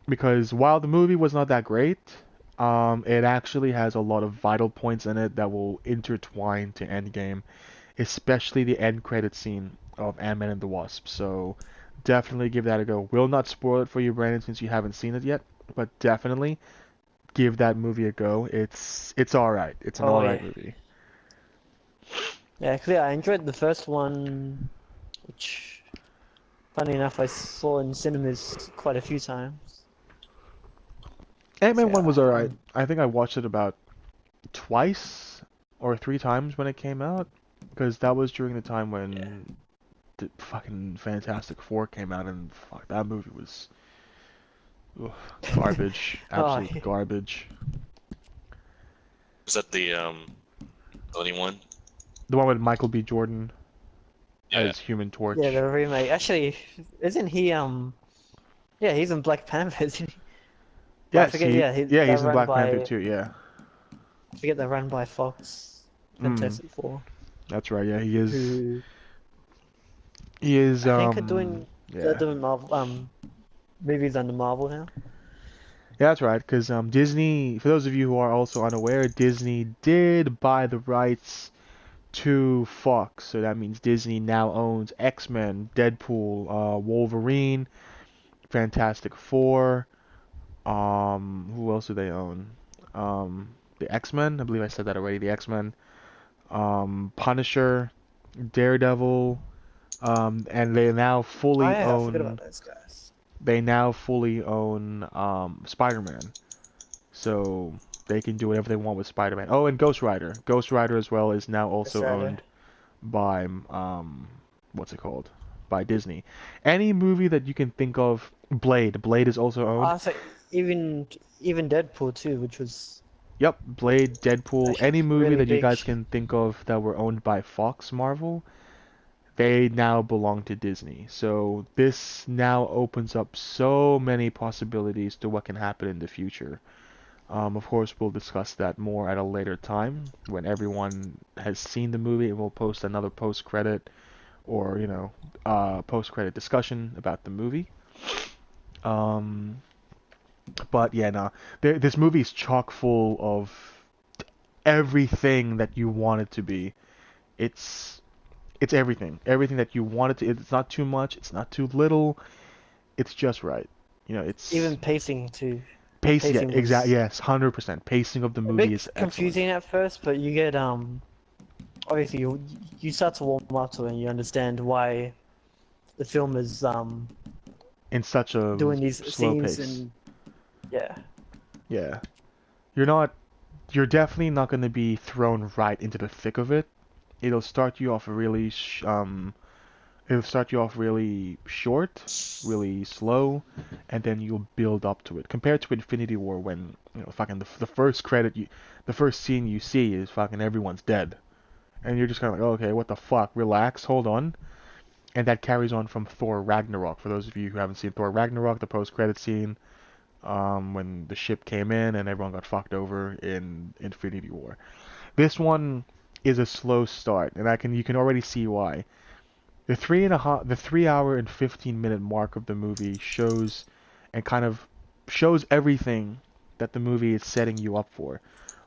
Speaker 1: because while the movie was not that great, it actually has a lot of vital points in it that will intertwine to Endgame, especially the end credit scene of Ant-Man and the Wasp. So definitely give that a go. Will not spoil it for you, Brandon, since you haven't seen it yet, but definitely give that movie a go. It's alright. It's an alright movie.
Speaker 3: Yeah, actually, I enjoyed the first one, which, funny enough, I saw in cinemas quite a few times.
Speaker 1: Ant-Man 1 was alright. I think I watched it about twice or 3 times when it came out, because that was during the time when the fucking Fantastic Four came out, and fuck, that movie was ugh, garbage,
Speaker 3: Oh,
Speaker 1: absolute garbage.
Speaker 2: Was that the only one?
Speaker 1: The one with Michael B. Jordan
Speaker 2: Yeah.
Speaker 1: as Human Torch.
Speaker 3: yeah, the remake. Actually, isn't he yeah, he's in Black Panther, isn't he? Well, I
Speaker 1: Yes,
Speaker 3: forget,
Speaker 1: he,
Speaker 3: yeah,
Speaker 1: yeah,
Speaker 3: they're
Speaker 1: he's in
Speaker 3: run
Speaker 1: Black Panther
Speaker 3: by,
Speaker 1: too. Yeah,
Speaker 3: I forget they're run by Fox, Fantastic Four,
Speaker 1: that's right. Yeah, he is.
Speaker 3: who
Speaker 1: He is.
Speaker 3: I think are doing, they're
Speaker 1: Yeah.
Speaker 3: doing Marvel, movies under Marvel now.
Speaker 1: Yeah, that's right, because Disney, for those of you who are also unaware, Disney did buy the rights to Fox, so that means Disney now owns X-Men, Deadpool, Wolverine, Fantastic Four, who else do they own? The X-Men, I believe I said that already, the X-Men, Punisher, Daredevil, and they now
Speaker 3: Oh
Speaker 1: fully
Speaker 3: yeah, I forgot about
Speaker 1: own,
Speaker 3: those guys.
Speaker 1: Spider-Man. So they can do whatever they want with Spider-Man. Oh, and Ghost Rider. Ghost Rider as well is now also owned by what's it called? By Disney. Any movie that you can think of, Blade. Blade is also owned.
Speaker 3: Oh, so even Deadpool too, which was
Speaker 1: Yep, Blade, Deadpool,
Speaker 3: actually
Speaker 1: any movie
Speaker 3: really
Speaker 1: that you
Speaker 3: big.
Speaker 1: guys can think of that were owned by Fox Marvel, they now belong to Disney. So this now opens up so many possibilities to what can happen in the future. Of course, we'll discuss that more at a later time when everyone has seen the movie, and we'll post another post-credit or, post-credit discussion about the movie. But yeah, no, this movie is chock full of everything that you want it to be. It's everything that you want it to. It's not too much, it's not too little. It's just right. It's
Speaker 3: Even pacing too.
Speaker 1: pacing. Yeah,
Speaker 3: Pacing
Speaker 1: exactly.
Speaker 3: was
Speaker 1: Yes, 100%. Pacing of the
Speaker 3: a
Speaker 1: movie
Speaker 3: bit
Speaker 1: is excellent.
Speaker 3: confusing at first, but you get obviously you start to warm up to it and you understand why the film is
Speaker 1: In such a
Speaker 3: doing these
Speaker 1: slow
Speaker 3: scenes
Speaker 1: pace.
Speaker 3: and yeah.
Speaker 1: Yeah. You're definitely not going to be thrown right into the thick of it. It'll start you off really short, really slow, and then you'll build up to it. Compared to Infinity War when, fucking the first scene you see is fucking everyone's dead. And you're just kind of like, oh, okay, what the fuck? Relax, hold on. And that carries on from Thor Ragnarok. For those of you who haven't seen Thor Ragnarok, the post-credit scene, when the ship came in and everyone got fucked over in Infinity War. This one is a slow start, and you can already see why. The 3 hour and 15-minute mark of the movie shows everything that the movie is setting you up for.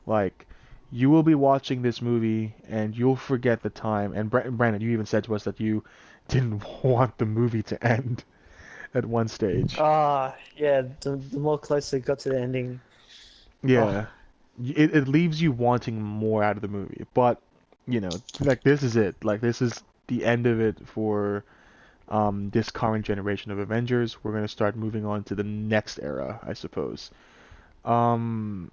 Speaker 1: Like, you will be watching this movie and you'll forget the time. And Brandon, you even said to us that you didn't want the movie to end at one stage.
Speaker 3: Yeah, the more closer it got to the ending.
Speaker 1: Yeah. It leaves you wanting more out of the movie. But, like, this is it. Like, this is the end of it for this current generation of Avengers. We're going to start moving on to the next era, I suppose. There's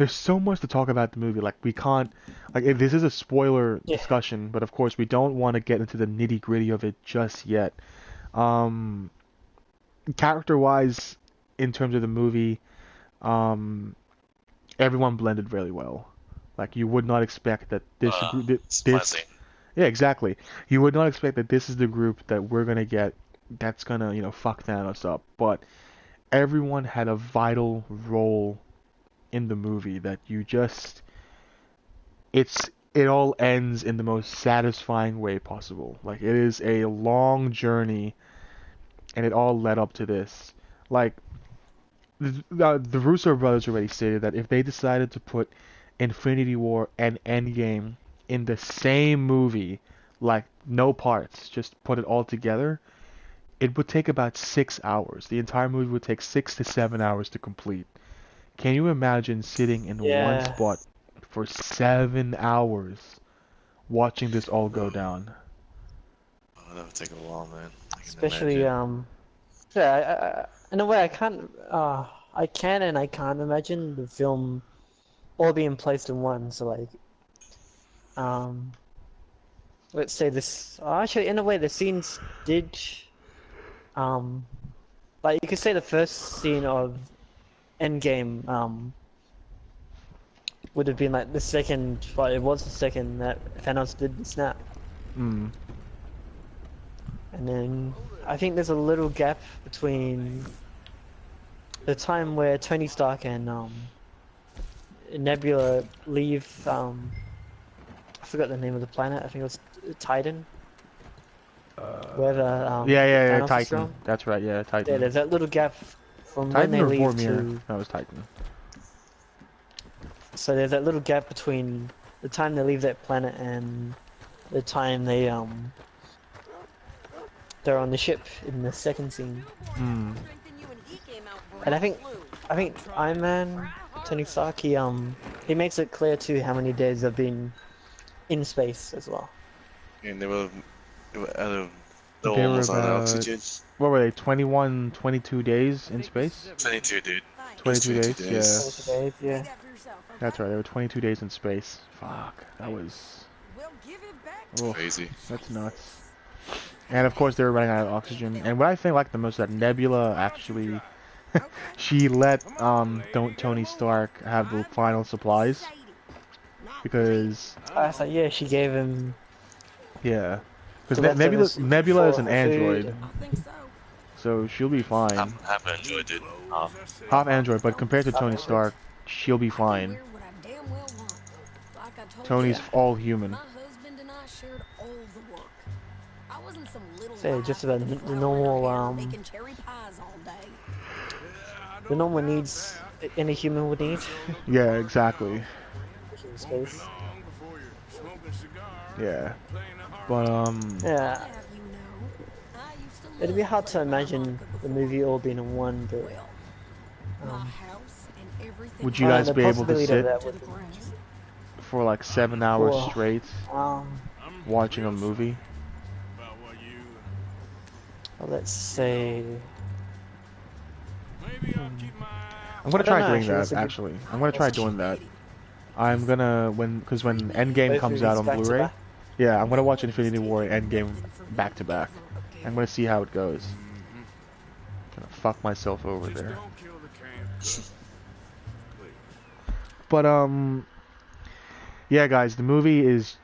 Speaker 1: so much to talk about the movie. Like, we can't, like, this is a spoiler discussion, but of course we don't want to get into the nitty-gritty of it just yet. Character-wise, in terms of the movie, everyone blended really well. Like, you would not expect that yeah, exactly. You would not expect that this is the group that we're gonna get that's gonna, fuck Thanos up. But everyone had a vital role in the movie that it all ends in the most satisfying way possible. Like, it is a long journey, and it all led up to this. Like, the Russo brothers already stated that if they decided to put Infinity War and Endgame in the same movie, like, no parts, just put it all together, it would take about 6 hours. The entire movie would take 6 to 7 hours to complete. Can you imagine sitting in one spot for 7 hours watching this all go down?
Speaker 2: Oh, that would take a while, man.
Speaker 3: Especially yeah, in a way I can and I can't imagine the film all being placed in one. So like let's say this. Actually, in a way, the scenes did. Like you could say the first scene of Endgame would have been like the second. Well, it was the second that Thanos did the snap,
Speaker 1: Mm.
Speaker 3: and then I think there's a little gap between the time where Tony Stark and Nebula leave. I forgot the name of the planet. I think it was Titan. Where the
Speaker 1: Yeah,
Speaker 3: Thanos is
Speaker 1: Titan.
Speaker 3: from.
Speaker 1: That's right, yeah, Titan.
Speaker 3: Yeah, there's that little gap from when
Speaker 1: Titan
Speaker 3: they
Speaker 1: or
Speaker 3: leave
Speaker 1: Vormir?
Speaker 3: to.
Speaker 1: No, it was Titan.
Speaker 3: So there's that little gap between the time they leave that planet and the time they're on the ship in the second scene.
Speaker 1: Mm.
Speaker 3: And I think Iron Man, Tony Stark, he makes it clear too how many days they've been in space as well.
Speaker 2: And they were out of
Speaker 1: They were
Speaker 2: almost out of
Speaker 1: about-
Speaker 2: oxygen.
Speaker 1: What were they, 21, 22 days in space?
Speaker 2: 22, dude.
Speaker 1: 22 days?
Speaker 2: 22
Speaker 1: Yeah.
Speaker 2: days.
Speaker 3: Days, yeah.
Speaker 1: That's right, they were 22 days in space. Fuck, that was... Ugh,
Speaker 2: Crazy.
Speaker 1: that's nuts. And of course they were running out of oxygen. And what I think like the most is that Nebula actually... she let Tony Stark have the final supplies. Because...
Speaker 3: I was like, yeah, she gave him.
Speaker 1: Yeah. Because
Speaker 3: the leftovers
Speaker 1: Nebula is
Speaker 3: for
Speaker 1: an
Speaker 3: food
Speaker 1: android.
Speaker 3: and-
Speaker 1: So she'll be fine.
Speaker 2: Half enjoyed it.
Speaker 1: Half android, but compared to Tony Stark, she'll be fine. Tony's all human.
Speaker 3: Say just about the normal the normal needs any human would need
Speaker 1: Yeah, exactly.
Speaker 3: in space.
Speaker 1: Yeah. But
Speaker 3: Yeah. It'd be hard to imagine the movie all being in one, but
Speaker 1: would you guys
Speaker 3: the
Speaker 1: be able to
Speaker 3: possibility of
Speaker 1: sit
Speaker 3: that would be
Speaker 1: for like 7 hours
Speaker 3: Whoa.
Speaker 1: straight watching a movie?
Speaker 3: well, let's say
Speaker 1: I'm gonna
Speaker 3: I don't
Speaker 1: try
Speaker 3: know,
Speaker 1: doing
Speaker 3: actually,
Speaker 1: that.
Speaker 3: that's a good
Speaker 1: Actually, I'm gonna try doing that. I'm gonna because when Endgame
Speaker 3: both
Speaker 1: comes out
Speaker 3: movies
Speaker 1: on
Speaker 3: back to
Speaker 1: Blu-ray,
Speaker 3: back.
Speaker 1: yeah, I'm gonna watch Infinity War and Endgame back to back. I'm gonna see how it goes. Gonna fuck myself over there. But yeah, guys, the movie is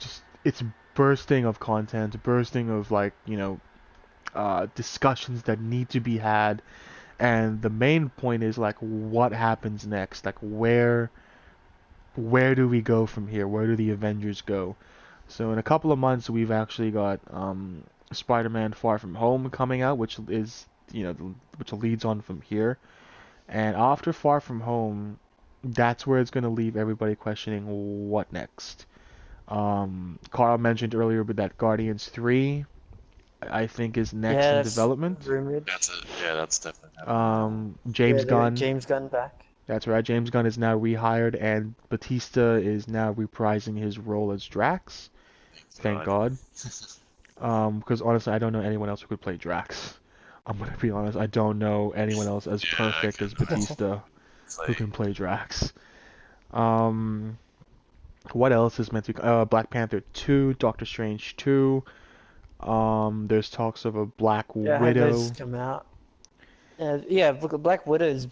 Speaker 1: it's bursting of content, bursting of like discussions that need to be had, and the main point is like what happens next, like where do we go from here? Where do the Avengers go? So in a couple of months, we've actually got Spider-Man: Far From Home coming out, which is which leads on from here, and after Far From Home, that's where it's going to leave everybody questioning what next. Carl mentioned earlier, but that Guardians 3, I think, is next in
Speaker 3: that's
Speaker 1: development.
Speaker 3: rumored.
Speaker 2: That's definitely happening.
Speaker 1: James Gunn.
Speaker 3: James Gunn back.
Speaker 1: That's right. James Gunn is now rehired, and Batista is now reprising his role as Drax. Thank God. Because honestly, I don't know anyone else who could play Drax. I'm gonna be honest. I don't know anyone else as perfect as Batista who can play Drax. What else is meant to be? Black Panther 2, Doctor Strange 2. There's talks of a Black Widow.
Speaker 3: Those come out. Yeah, Black Widow is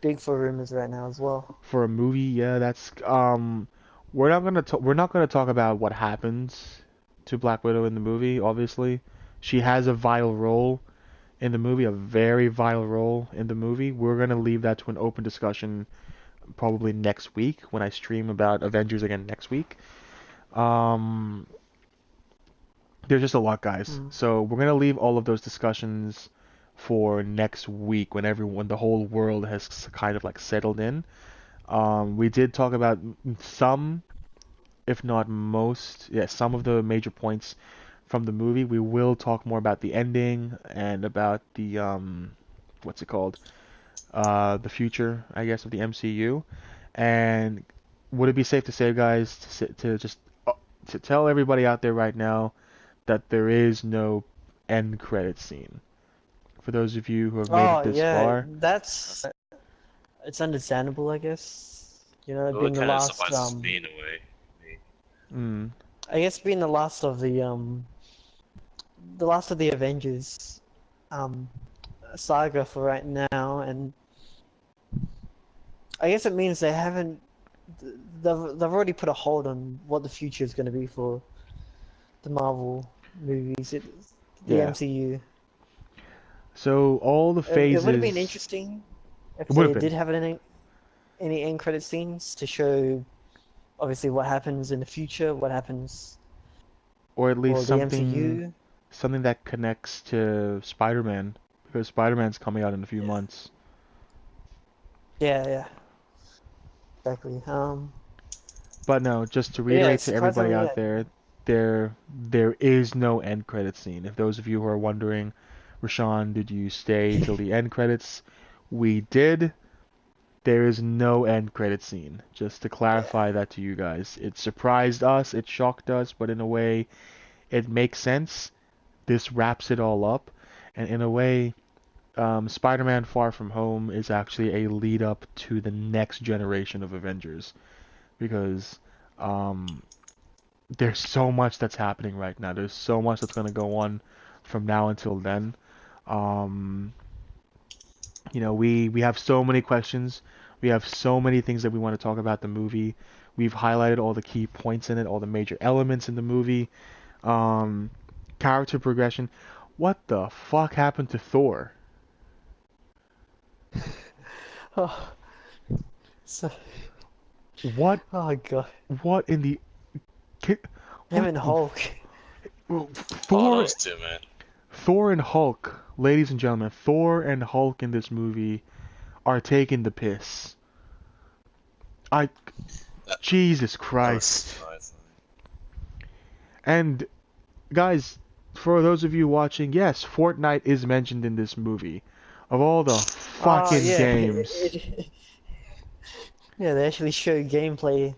Speaker 3: big for rumors right now as well.
Speaker 1: For a movie, yeah, that's we're not gonna talk about what happens to Black Widow in the movie. Obviously, she has a vital role in the movie, a very vital role in the movie. We're gonna leave that to an open discussion probably next week when I stream about Avengers again next week. There's just a lot, guys. So we're gonna leave all of those discussions for next week when the whole world has kind of like settled in. We did talk about some, if not most, some of the major points from the movie. We will talk more about the ending and about the what's it called? The future, I guess, of the MCU. And would it be safe to say, guys, to tell everybody out there right now that there is no end credit scene? For those of you who have made it this far.
Speaker 3: It's understandable, I guess. You know,
Speaker 2: Well,
Speaker 3: being
Speaker 2: it
Speaker 3: the
Speaker 2: kind of
Speaker 3: last.
Speaker 2: suffices me in a way.
Speaker 3: I guess being the last of the Avengers um saga for right now, and I guess it means they haven't they've already put a hold on what the future is going to be for the Marvel movies, the
Speaker 1: Yeah.
Speaker 3: MCU.
Speaker 1: So all the
Speaker 3: It would have been
Speaker 1: phases.
Speaker 3: interesting if
Speaker 1: It would
Speaker 3: they
Speaker 1: have
Speaker 3: did
Speaker 1: been,
Speaker 3: have any end credit scenes to show obviously what happens in the future, what happens
Speaker 1: or at least
Speaker 3: for the
Speaker 1: something
Speaker 3: MCU.
Speaker 1: that connects to Spider-Man, because Spider-Man's coming out in a few months.
Speaker 3: Yeah, yeah, exactly.
Speaker 1: But no, just to
Speaker 3: But yeah,
Speaker 1: reiterate to everybody
Speaker 3: surprisingly,
Speaker 1: out
Speaker 3: yeah.
Speaker 1: there, there is no end credit scene. If those of you who are wondering, Rashawn, did you stay till the end credits? We did. There is no end credit scene. Just to clarify that to you guys. It surprised us, it shocked us, but in a way, it makes sense. This wraps it all up, and in a way, Spider-Man Far From Home is actually a lead up to the next generation of Avengers, because um, there's so much that's happening right now. There's so much that's going to go on from now until then. Um, we have so many questions. We have so many things that we want to talk about the movie. We've highlighted all the key points in it, all the major elements in the movie. Um, Character progression. What the fuck happened to Thor?
Speaker 3: Oh, so,
Speaker 1: What?
Speaker 3: oh god,
Speaker 1: What in the?
Speaker 3: him
Speaker 1: What?
Speaker 3: and Hulk.
Speaker 2: Oh,
Speaker 1: Thor.
Speaker 2: those two, man.
Speaker 1: Thor and Hulk, ladies and gentlemen. Thor and Hulk in this movie are taking the piss. I.
Speaker 2: That,
Speaker 1: Jesus
Speaker 2: that was
Speaker 1: Christ.
Speaker 2: surprising.
Speaker 1: And guys, for those of you watching, yes, Fortnite is mentioned in this movie. Of all the
Speaker 3: Oh
Speaker 1: fucking
Speaker 3: yeah,
Speaker 1: games.
Speaker 3: yeah, they actually show gameplay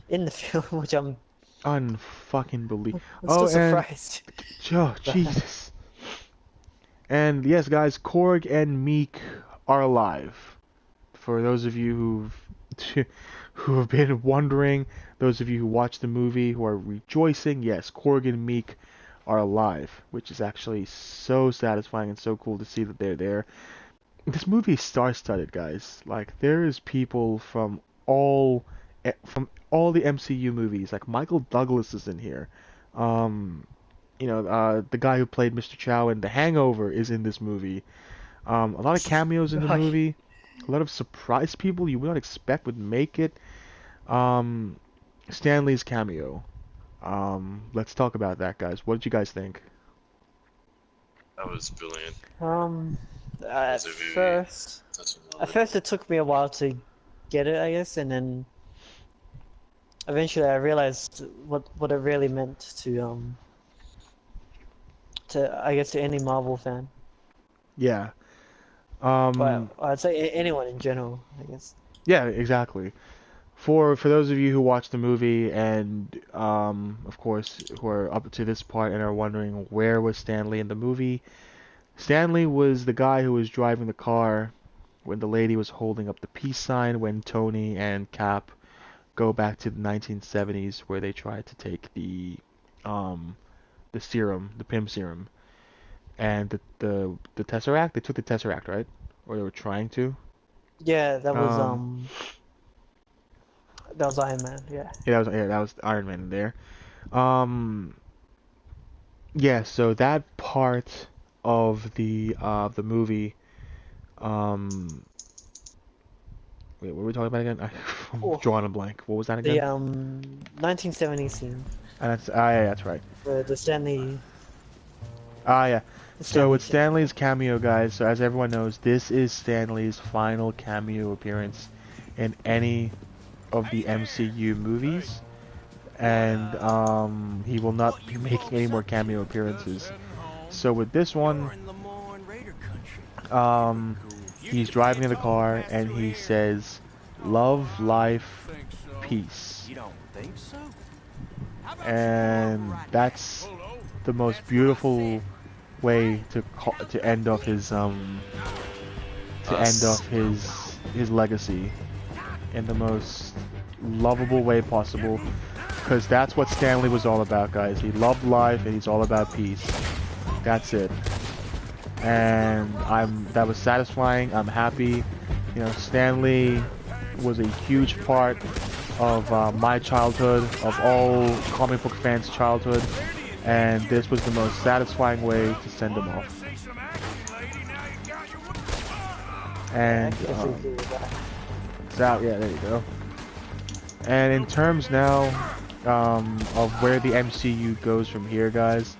Speaker 3: in the film, which I'm
Speaker 1: Unfucking believe.
Speaker 3: still
Speaker 1: Oh, and
Speaker 3: surprised.
Speaker 1: oh, Jesus. And yes, guys, Korg and Meek are alive. For those of you who have been wondering, those of you who watched the movie who are rejoicing, yes, Korg and Meek are alive, which is actually so satisfying and so cool to see that they're there. This movie is star-studded, guys. Like, there is people from all the MCU movies. Like, Michael Douglas is in here. The guy who played Mr. Chow in The Hangover is in this movie. A lot of cameos in the
Speaker 3: Right.
Speaker 1: movie. A lot of surprise people you would not expect would make it. Um, Stanley's cameo. Let's talk about that, guys. What did you guys think?
Speaker 2: That was brilliant.
Speaker 3: At
Speaker 2: That's a very
Speaker 3: first,
Speaker 2: touching
Speaker 3: at
Speaker 2: moment.
Speaker 3: first it took me a while to get it, I guess, and then eventually I realized what it really meant to I guess to any Marvel fan,
Speaker 1: Yeah.
Speaker 3: but I'd say anyone in general, I guess.
Speaker 1: Yeah, exactly. For those of you who watched the movie and of course who are up to this part and are wondering where was Stanley in the movie, Stanley was the guy who was driving the car when the lady was holding up the peace sign when Tony and Cap go back to the 1970s where they tried to take the serum, the PIM serum, and the Tesseract. They took the Tesseract, right? Or they were trying to.
Speaker 3: Yeah,
Speaker 1: Um,
Speaker 3: that was Iron Man. Yeah.
Speaker 1: that was Iron Man in there. Um, yeah, so that part of the movie, um, wait, what were we talking about again? I'm
Speaker 3: Oh,
Speaker 1: drawing a blank. What was that
Speaker 3: the
Speaker 1: again?
Speaker 3: 1970 scene,
Speaker 1: Yeah, that's right.
Speaker 3: the Stanley,
Speaker 1: Yeah.
Speaker 3: the
Speaker 1: So
Speaker 3: Stanley
Speaker 1: with
Speaker 3: scene.
Speaker 1: Stanley's cameo, guys. So as everyone knows, this is Stanley's final cameo appearance in any of the MCU movies, and he will not be making any more cameo appearances. So with this one, he's driving in the car and he says, "Love, life, peace," and that's the most beautiful way to end off his legacy in the most lovable way possible. Because that's what Stanley was all about, guys. He loved life and he's all about peace. That's it. And that was satisfying. I'm happy. You know, Stanley was a huge part of my childhood, of all comic book fans' childhood, and this was the most satisfying way to send him off. And so yeah, there you go. And in terms now of where the MCU goes from here, guys.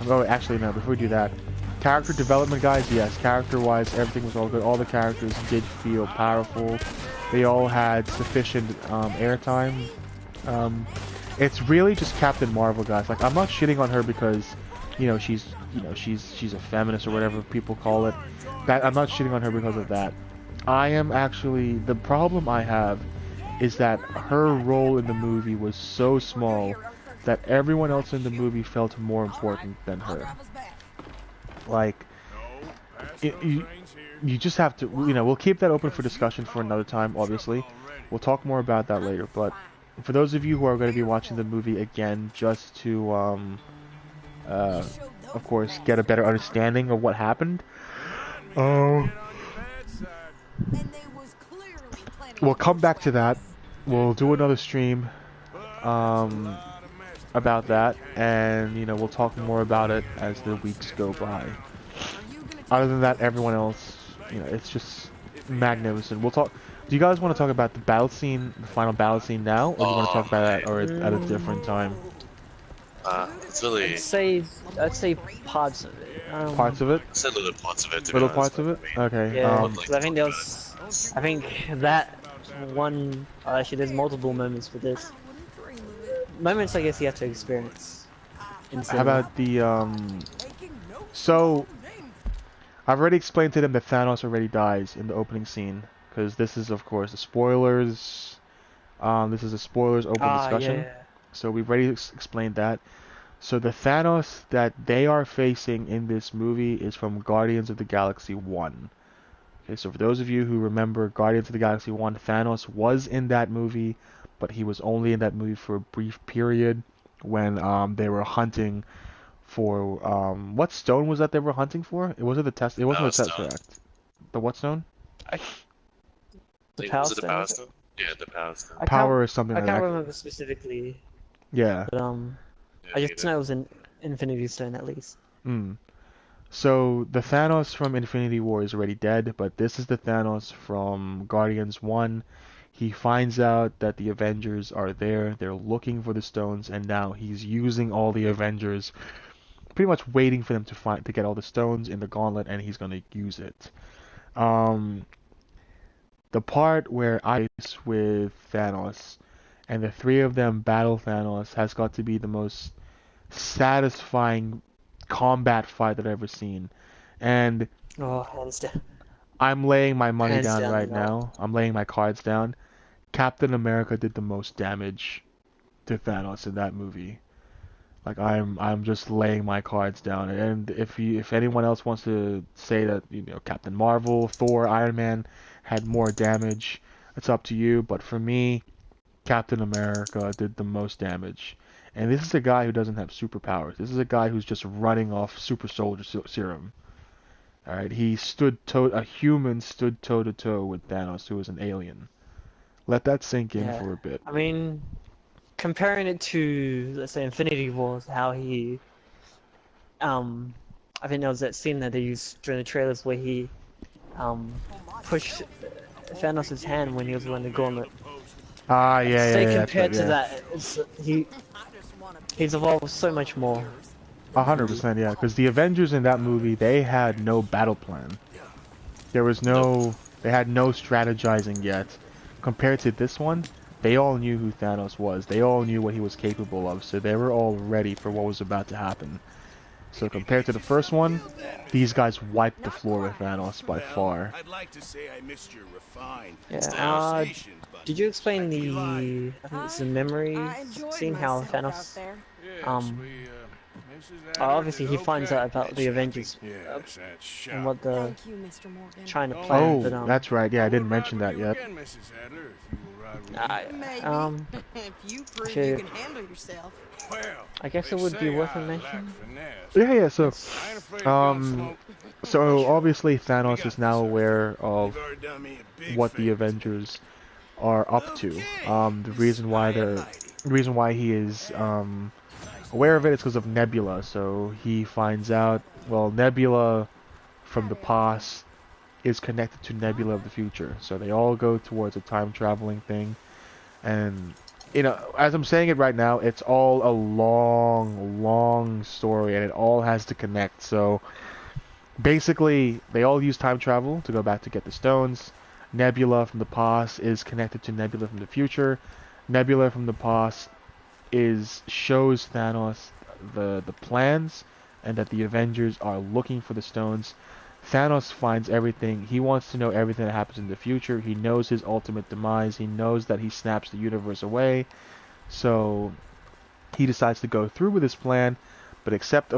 Speaker 1: Oh, actually no. Before we do that, character development, guys. Yes, character-wise, everything was all good. All the characters did feel powerful. They all had sufficient airtime. It's really just Captain Marvel, guys. Like, I'm not shitting on her because, she's a feminist or whatever people call it. I'm not shitting on her because of that. I am actually, the problem I have is that her role in the movie was so small that everyone else in the movie felt more important than her. Like, you just have to, we'll keep that open for discussion for another time, obviously. We'll talk more about that later, but for those of you who are going to be watching the movie again, just to, of course, get a better understanding of what happened, we'll come back to that. We'll do another stream about that, and we'll talk more about it as the weeks go by. Other than that, everyone else, it's just magnificent. We'll talk. Do you guys want to talk about the battle scene, the final battle scene now, or do you want to talk about that or at a different time?
Speaker 2: It's really.
Speaker 3: I'd say parts of it.
Speaker 1: Parts of it?
Speaker 2: I said little parts of it.
Speaker 1: Little parts of it? Okay.
Speaker 3: Yeah, I think I think that one. Actually, there's multiple moments for this. Moments, I guess, you have to experience.
Speaker 1: How about the So, I've already explained to them that Thanos already dies in the opening scene, because this is, of course, the spoilers. This is a spoilers open discussion.
Speaker 3: Yeah.
Speaker 1: So we've already explained that. So the Thanos that they are facing in this movie is from Guardians of the Galaxy 1. Okay, so for those of you who remember Guardians of the Galaxy 1, Thanos was in that movie, but he was only in that movie for a brief period when they were hunting for what stone was that they were hunting for? It wasn't the test. It wasn't the Tesseract. The what stone?
Speaker 3: The Power
Speaker 2: Was it the
Speaker 3: Stone.
Speaker 2: Power Stone? Yeah, the Power Stone.
Speaker 1: Power or something
Speaker 3: I
Speaker 1: like that.
Speaker 3: can't remember specifically.
Speaker 1: Yeah.
Speaker 3: But
Speaker 2: Yeah,
Speaker 3: I just know it was an Infinity Stone at least.
Speaker 1: So the Thanos from Infinity War is already dead, but this is the Thanos from Guardians 1. He finds out that the Avengers are there. They're looking for the stones, and now he's using all the Avengers, pretty much waiting for them to get all the stones in the gauntlet, and he's gonna use it. The part where I with Thanos and the three of them battle Thanos has got to be the most satisfying combat fight that I've ever seen. And
Speaker 3: hands down.
Speaker 1: I'm laying my money
Speaker 3: Hands
Speaker 1: down
Speaker 3: down
Speaker 1: right
Speaker 3: to
Speaker 1: now. I'm laying my cards down. Captain America did the most damage to Thanos in that movie. Like, I'm just laying my cards down. And if anyone else wants to say that Captain Marvel, Thor, Iron Man had more damage, it's up to you. But for me, Captain America did the most damage. And this is a guy who doesn't have superpowers. This is a guy who's just running off super soldier serum. Alright, a human stood toe to toe with Thanos, who was an alien. Let that sink in for a bit.
Speaker 3: I mean, comparing it to, let's say, Infinity Wars, how he, I think there was that scene that they used during the trailers where he, pushed Thanos' hand when he was wearing the gauntlet.
Speaker 1: Compared
Speaker 3: to that, he's evolved so much more.
Speaker 1: 100%, yeah. Because the Avengers in that movie, they had no battle plan. They had no strategizing yet. Compared to this one, they all knew who Thanos was. They all knew what he was capable of, so they were all ready for what was about to happen. So compared to the first one, these guys wiped the floor with Thanos by far.
Speaker 4: I'd like to say I missed your refined
Speaker 3: Did you explain I think it's the memory scene, how Thanos, obviously he finds out about the Avengers and what they're trying to plan.
Speaker 1: Oh, that's right, yeah, I didn't mention that yet.
Speaker 6: Maybe. If you prove you
Speaker 3: Should,
Speaker 6: can handle yourself.
Speaker 4: Well,
Speaker 3: I guess
Speaker 4: they
Speaker 3: it would be
Speaker 4: say
Speaker 3: worth a
Speaker 4: I lack
Speaker 3: mention.
Speaker 4: finesse.
Speaker 1: Yeah, so,
Speaker 4: I ain't afraid of gun smoke.
Speaker 1: so obviously
Speaker 4: We
Speaker 1: Thanos
Speaker 4: got
Speaker 1: is now
Speaker 4: this,
Speaker 1: aware
Speaker 4: You've
Speaker 1: of
Speaker 4: already done me a big
Speaker 1: what the
Speaker 4: favor
Speaker 1: Avengers are up to.
Speaker 4: Okay,
Speaker 1: The
Speaker 4: Miss
Speaker 1: reason why he is aware of it is because of Nebula. So he finds out, well, Nebula from the past is connected to Nebula of the future. So they all go towards a time traveling thing. And, you know, as I'm saying it right now, it's all a long, long story, and it all has to connect. So basically, they all use time travel to go back to get the stones. Nebula from the past is connected to Nebula from the future. Nebula from the past shows Thanos the plans and that the Avengers are looking for the stones. Thanos finds everything. He wants to know everything that happens in the future. He knows his ultimate demise. He knows that he snaps the universe away. So he decides to go through with his plan, but except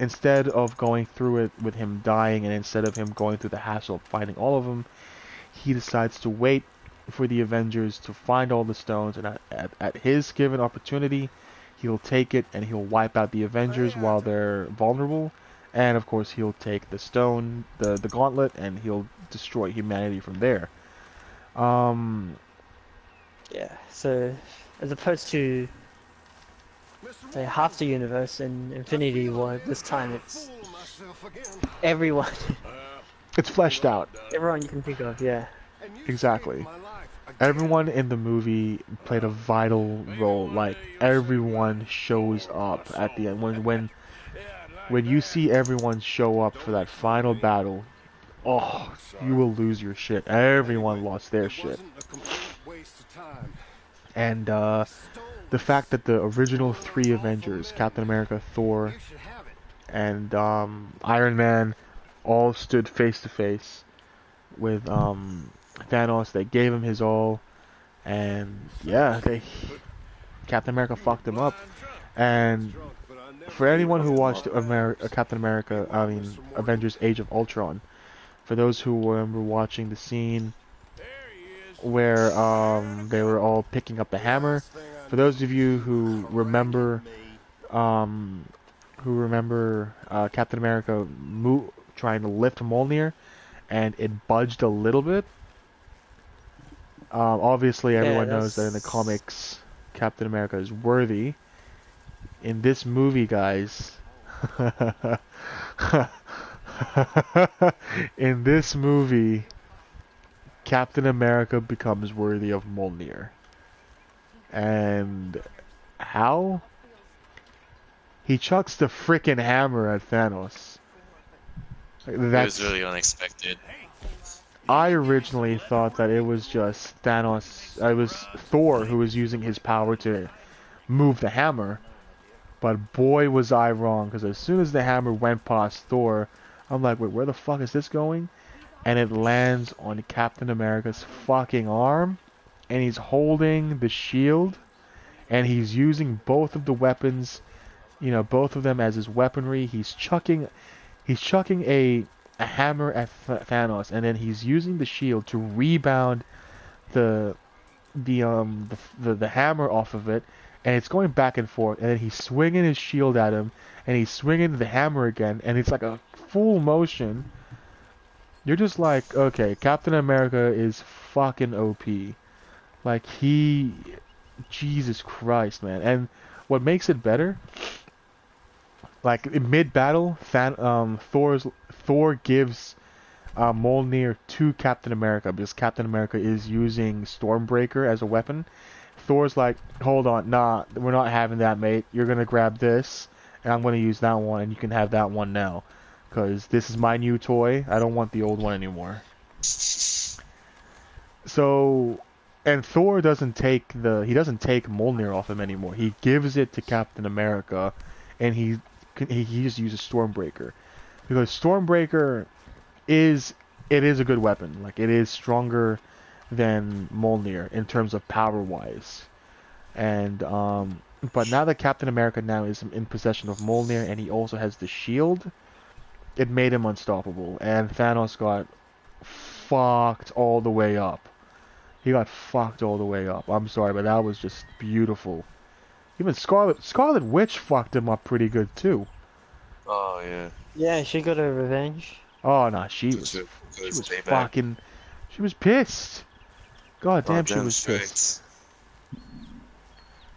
Speaker 1: instead of going through it with him dying and instead of him going through the hassle of finding all of them, he decides to wait for the Avengers to find all the stones, and at his given opportunity, he'll take it and he'll wipe out the Avengers while they're vulnerable. And of course, he'll take the stone, the gauntlet, and he'll destroy humanity from there.
Speaker 3: Yeah, so as opposed to say half the universe in Infinity War, this time it's everyone.
Speaker 1: It's fleshed out.
Speaker 3: Everyone you can think of, yeah.
Speaker 1: Exactly. Everyone in the movie played a vital role. Like, everyone shows up at the end. When you see everyone show up for that final battle, oh, you will lose your shit. Everyone lost their shit. And the fact that the original three Avengers, Captain America, Thor, and Iron Man, all stood face to face with Thanos. They gave him his all, and yeah, Captain America fucked him up. And for anyone who watched Captain America, Avengers: Age of Ultron, for those who remember watching the scene where they were all picking up the hammer, for those of you who remember Captain America trying to lift Mjolnir, and it budged a little bit. Obviously, everyone knows that in the comics, Captain America is worthy. In this movie, guys, in this movie, Captain America becomes worthy of Mjolnir. And how? He chucks the frickin' hammer at Thanos.
Speaker 2: It was really unexpected.
Speaker 1: I originally thought that it was just Thanos, it was Thor who was using his power to move the hammer. But boy was I wrong, because as soon as the hammer went past Thor, I'm like, wait, where the fuck is this going? And it lands on Captain America's fucking arm, and he's holding the shield, and he's using both of the weapons, you know, both of them as his weaponry. He's chucking a hammer at Thanos, and then he's using the shield to rebound the hammer off of it, and it's going back and forth, and then he's swinging his shield at him, and he's swinging the hammer again, and it's like a full motion. You're just like, okay, Captain America is fucking OP. Like, Jesus Christ, man. And what makes it better, like, in mid-battle, Thor gives Mjolnir to Captain America, because Captain America is using Stormbreaker as a weapon. Thor's like, hold on, nah, we're not having that, mate. You're gonna grab this, and I'm gonna use that one, and you can have that one now. Because this is my new toy, I don't want the old one anymore. So, and Thor doesn't take Mjolnir off him anymore. He gives it to Captain America, and he just uses Stormbreaker. Because Stormbreaker is a good weapon. Like, it is stronger than Mjolnir in terms of power-wise. And, but now that Captain America now is in possession of Mjolnir, and he also has the shield, it made him unstoppable. And Thanos got fucked all the way up. He got fucked all the way up. I'm sorry, but that was just beautiful. Even Scarlet Witch fucked him up pretty good too.
Speaker 2: Oh yeah.
Speaker 3: Yeah, she got her revenge.
Speaker 1: Oh no, she
Speaker 2: Good
Speaker 1: was
Speaker 2: payback.
Speaker 1: fucking, she was pissed. God damn, she
Speaker 2: Damn
Speaker 1: was
Speaker 2: straight.
Speaker 1: pissed.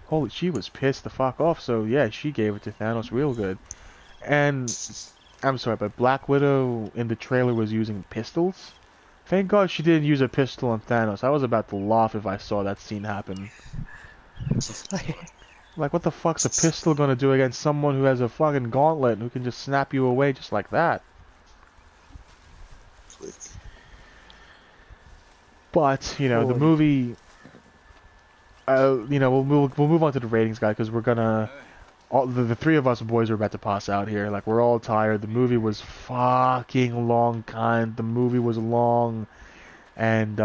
Speaker 1: Holy, she was pissed the fuck off. So yeah, she gave it to Thanos real good. And I'm sorry, but Black Widow in the trailer was using pistols. Thank God she didn't use a pistol on Thanos. I was about to laugh if I saw that scene happen. Like, what the fuck's a pistol gonna do against someone who has a fucking gauntlet who can just snap you away just like that?
Speaker 2: Quick.
Speaker 1: But, you know, the
Speaker 3: Boy.
Speaker 1: movie... you know, we'll move on to the ratings, guys, because we're gonna... the three of us boys are about to pass out here. Like, we're all tired. The movie was fucking long, The movie was long. And,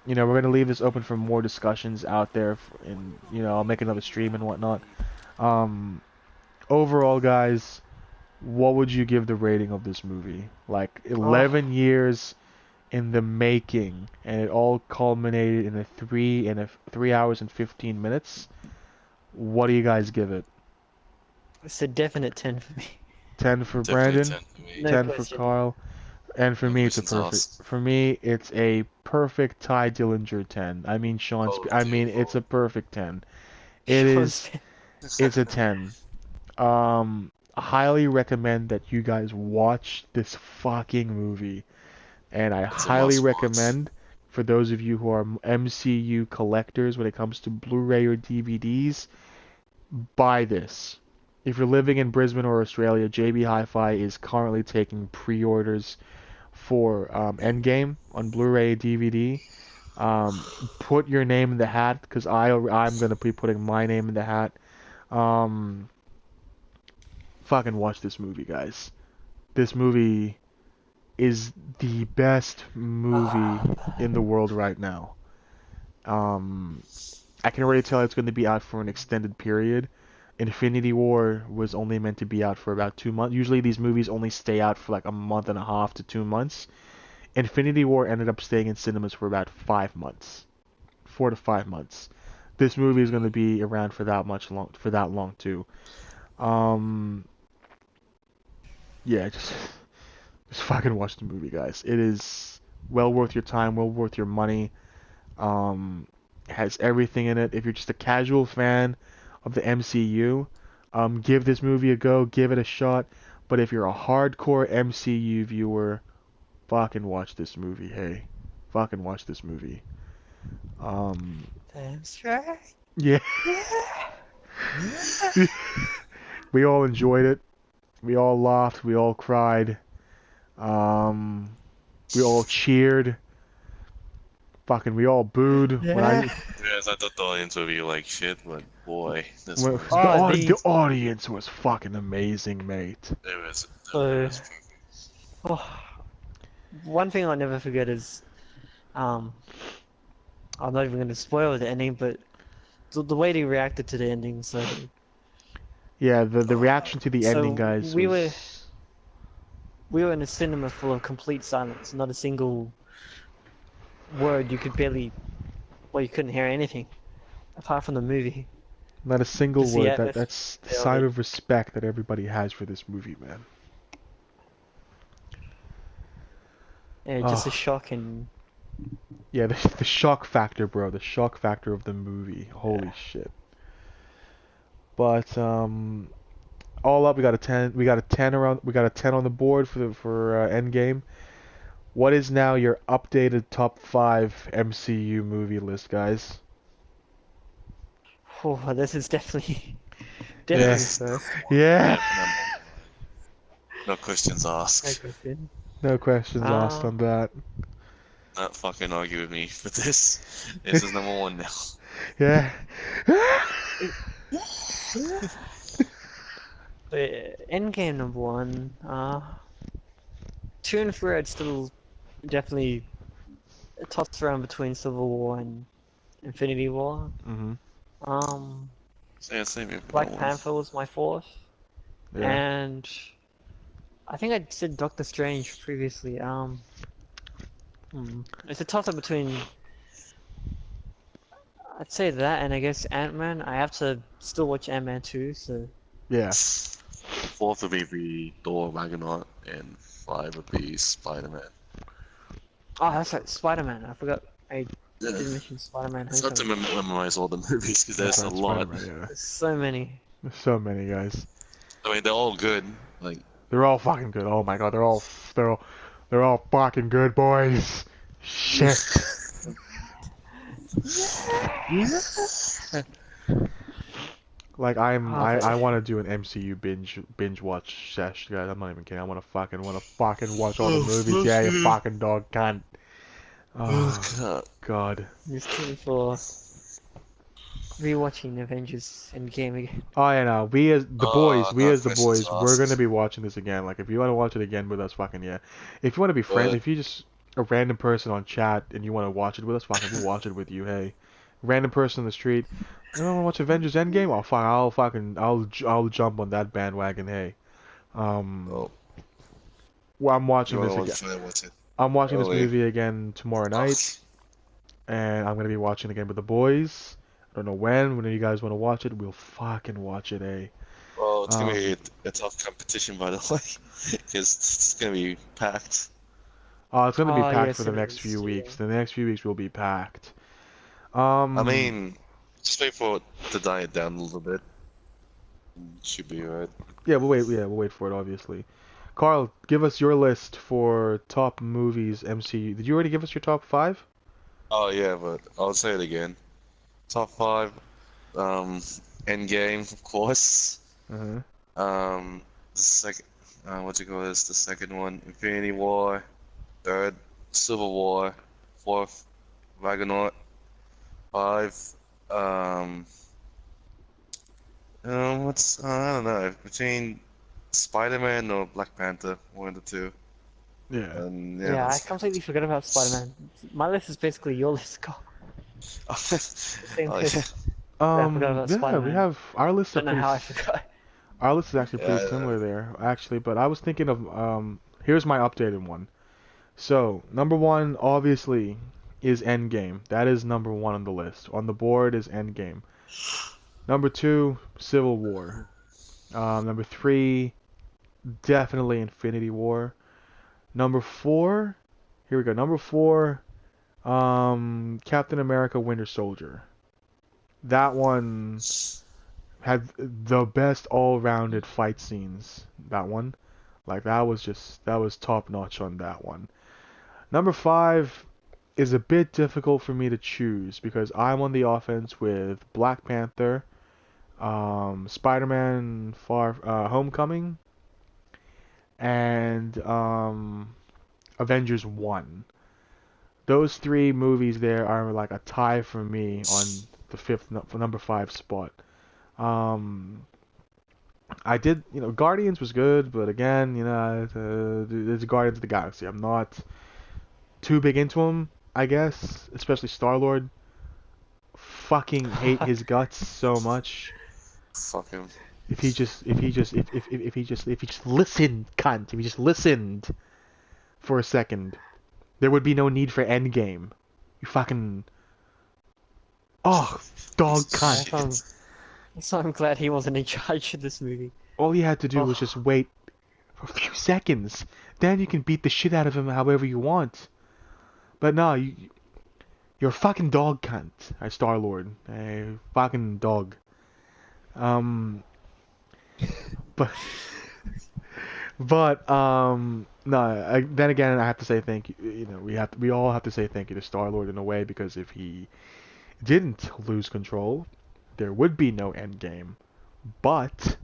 Speaker 1: you know, we're going to leave this open for more discussions out there. And, you know, I'll make another stream and whatnot. Overall, guys, what would you give the rating of this movie? Like, 11 years in the making, and it all culminated in a 3 hours and 15 minutes. What do you guys give it?
Speaker 3: It's a definite 10 for me.
Speaker 1: 10 for
Speaker 2: Definitely
Speaker 1: Brandon,
Speaker 2: 10 to me.
Speaker 3: No
Speaker 1: 10
Speaker 3: question.
Speaker 1: for Carl, and for
Speaker 2: No
Speaker 1: me it's a
Speaker 2: questions
Speaker 1: perfect.
Speaker 2: asked.
Speaker 1: For me, it's a perfect Ty Dillinger 10. I mean Sean.
Speaker 2: Oh,
Speaker 1: I mean
Speaker 2: beautiful.
Speaker 1: it's a perfect 10. It is. It's a 10. I highly recommend that you guys watch this fucking movie, and I
Speaker 2: It's a
Speaker 1: highly
Speaker 2: must-watch.
Speaker 1: recommend for those of you who are MCU collectors when it comes to Blu-ray or DVDs, buy this. If you're living in Brisbane or Australia, JB Hi-Fi is currently taking pre-orders for Endgame on Blu-ray DVD. Put your name in the hat because I'm gonna be putting my name in the hat. Fucking watch this movie, guys. This movie is the best movie in the world right now. I can already tell it's going to be out for an extended period. Infinity War was only meant to be out for about 2 months. Usually these movies only stay out for like a month and a half to 2 months. Infinity War ended up staying in cinemas for about 5 months. 4 to 5 months. This movie is going to be around for that long too. Yeah, just fucking watch the movie, guys. It is well worth your time, well worth your money. It has everything in it. If you're just a casual fan of the MCU, give this movie a go, give it a shot. But if you're a hardcore MCU viewer, fucking watch this movie. Hey, fucking watch this movie.
Speaker 3: That's right.
Speaker 1: Yeah. We all enjoyed it. We all laughed. We all cried. We all cheered. Fucking, we all booed.
Speaker 3: Yeah.
Speaker 2: Yes, I thought the audience would be like shit, but boy, this
Speaker 1: When,
Speaker 2: was
Speaker 1: the audience was fucking amazing, mate.
Speaker 2: it was
Speaker 3: So-
Speaker 2: perfect.
Speaker 3: Oh, one thing I'll never forget is, I'm not even going to spoil the ending, but the way they reacted to the ending. So
Speaker 1: Yeah, the reaction to the
Speaker 3: So
Speaker 1: ending, guys,
Speaker 3: we
Speaker 1: was...
Speaker 3: we were in a cinema full of complete silence. Not a single word. You could barely, well, you couldn't hear anything apart from the movie.
Speaker 1: Not a single
Speaker 3: Just the
Speaker 1: word.
Speaker 3: atmosphere
Speaker 1: That's the
Speaker 3: of
Speaker 1: sign
Speaker 3: it.
Speaker 1: of respect that everybody has for this movie, man.
Speaker 3: Yeah, just
Speaker 1: Oh.
Speaker 3: a shock and
Speaker 1: Yeah, the shock factor, bro. The shock factor of the movie. Holy shit. But all up, we got a 10. We got a 10 around. We got a 10 on the board for Endgame. What is now your updated top 5 MCU movie list, guys?
Speaker 3: oh, this is definitely
Speaker 1: Yeah.
Speaker 3: first.
Speaker 1: Yeah.
Speaker 2: No questions asked.
Speaker 3: Okay, good.
Speaker 1: No questions asked on that.
Speaker 2: Not fucking argue with me for this. This is number one now.
Speaker 1: Yeah.
Speaker 3: Endgame number 1. 2 and 3 I'd still definitely toss around between Civil War and Infinity War.
Speaker 1: Mhm.
Speaker 2: Yeah, same here.
Speaker 3: Black
Speaker 2: One.
Speaker 3: Panther was my 4th,
Speaker 1: Yeah.
Speaker 3: and I think I said Doctor Strange previously. It's a toss up between I'd say that, and I guess Ant-Man. I have to still watch Ant-Man 2, so...
Speaker 1: Yeah.
Speaker 2: 4th would be Thor Ragnarok, and 5 would be Spider-Man.
Speaker 3: Oh, that's right, Spider-Man. I forgot. I
Speaker 2: Yeah.
Speaker 3: didn't mention Spider-Man
Speaker 2: It's hard to
Speaker 3: Homecoming.
Speaker 2: memorize all the movies because there's a
Speaker 1: That's
Speaker 2: lot.
Speaker 1: Spider-Man, yeah.
Speaker 3: There's so many.
Speaker 1: There's so many guys.
Speaker 2: I mean, they're all good. Like,
Speaker 1: They're all fucking good. Oh my god, they're all fucking good, boys. Shit. Like I want to do an MCU binge watch sesh, guys. I'm not even kidding. I want to fucking watch all the movies. Yeah, you fucking dog cunt. Oh god.
Speaker 3: Just kidding for rewatching Avengers Endgame again.
Speaker 1: Oh yeah, no. We as the boys,
Speaker 2: Christmas
Speaker 1: we're gonna
Speaker 2: lost.
Speaker 1: be watching this again. Like if you want to watch it again with us, fucking yeah. If you want to be friends, if you just a random person on chat and you want to watch it with us, fucking we'll watch it with you. Hey, random person on the street. You want to watch Avengers Endgame? Oh fuck, I'll jump on that bandwagon. Hey,
Speaker 2: Oh,
Speaker 1: well, I'm watching
Speaker 2: you
Speaker 1: this
Speaker 2: wanna
Speaker 1: again.
Speaker 2: watch it
Speaker 1: I'm watching this
Speaker 2: early.
Speaker 1: movie again tomorrow night, and I'm gonna be watching it again with the boys. I don't know when. When you guys want to watch it, we'll fucking watch it. Eh?
Speaker 2: Well, it's gonna be a tough competition, by the way, because it's gonna be packed.
Speaker 1: Oh, it's gonna be
Speaker 3: Oh,
Speaker 1: packed
Speaker 3: yes,
Speaker 1: for the
Speaker 3: it
Speaker 1: next
Speaker 3: is,
Speaker 1: few
Speaker 3: yeah.
Speaker 1: weeks. The next few weeks will be packed.
Speaker 2: I mean, just wait for it to die down a little bit. Should be alright.
Speaker 1: yeah, we'll wait for it, obviously. Carl, give us your list for top movies MCU. Did you already give us your top 5?
Speaker 2: Oh yeah, but I'll say it again. Top 5, Endgame, of course.
Speaker 1: Uh-huh.
Speaker 2: The second, what you call this? The second one, Infinity War. Third, Civil War. Fourth, Ragnarok. 5, what's I don't know, between Spider-Man or Black Panther, one of the two.
Speaker 1: Yeah.
Speaker 2: And
Speaker 3: Yeah, I
Speaker 2: that's-
Speaker 3: completely forgot about Spider-Man. My list is basically your list, Carl. Same
Speaker 2: Oh,
Speaker 3: thing.
Speaker 2: yeah.
Speaker 3: I forgot about
Speaker 1: Yeah,
Speaker 3: Spider-Man.
Speaker 1: we have our list.
Speaker 3: Don't know how I forgot.
Speaker 1: Our list is actually pretty
Speaker 2: Yeah.
Speaker 1: similar there, actually. But I was thinking of here's my updated one. So number 1, obviously, is Endgame. That is number 1 on the list. On the board is Endgame. Number 2, Civil War. Number 3, definitely Infinity War. Number 4, here we go. Number 4, Captain America: Winter Soldier. That one had the best all-rounded fight scenes. That one, like that was top notch on that one. Number 5 is a bit difficult for me to choose because I'm on the offense with Black Panther, Spider-Man Homecoming, and Avengers 1. Those 3 movies there are like a tie for me on the number 5 spot. I did, Guardians was good, but again, there's Guardians of the Galaxy. I'm not too big into him, I guess, especially Star-Lord. Fucking hate his guts so much.
Speaker 2: Fuck him.
Speaker 1: If he just listened, cunt. If he just listened for a second, there would be no need for Endgame. You fucking dog cunt.
Speaker 3: So I'm glad he wasn't in charge of this movie.
Speaker 1: All you had to do was just wait for a few seconds. Then you can beat the shit out of him however you want. But no, you're a fucking dog cunt. Star-Lord. A fucking dog. But no. Then again, I have to say thank you. We all have to say thank you to Star-Lord in a way, because if he didn't lose control, there would be no Endgame. But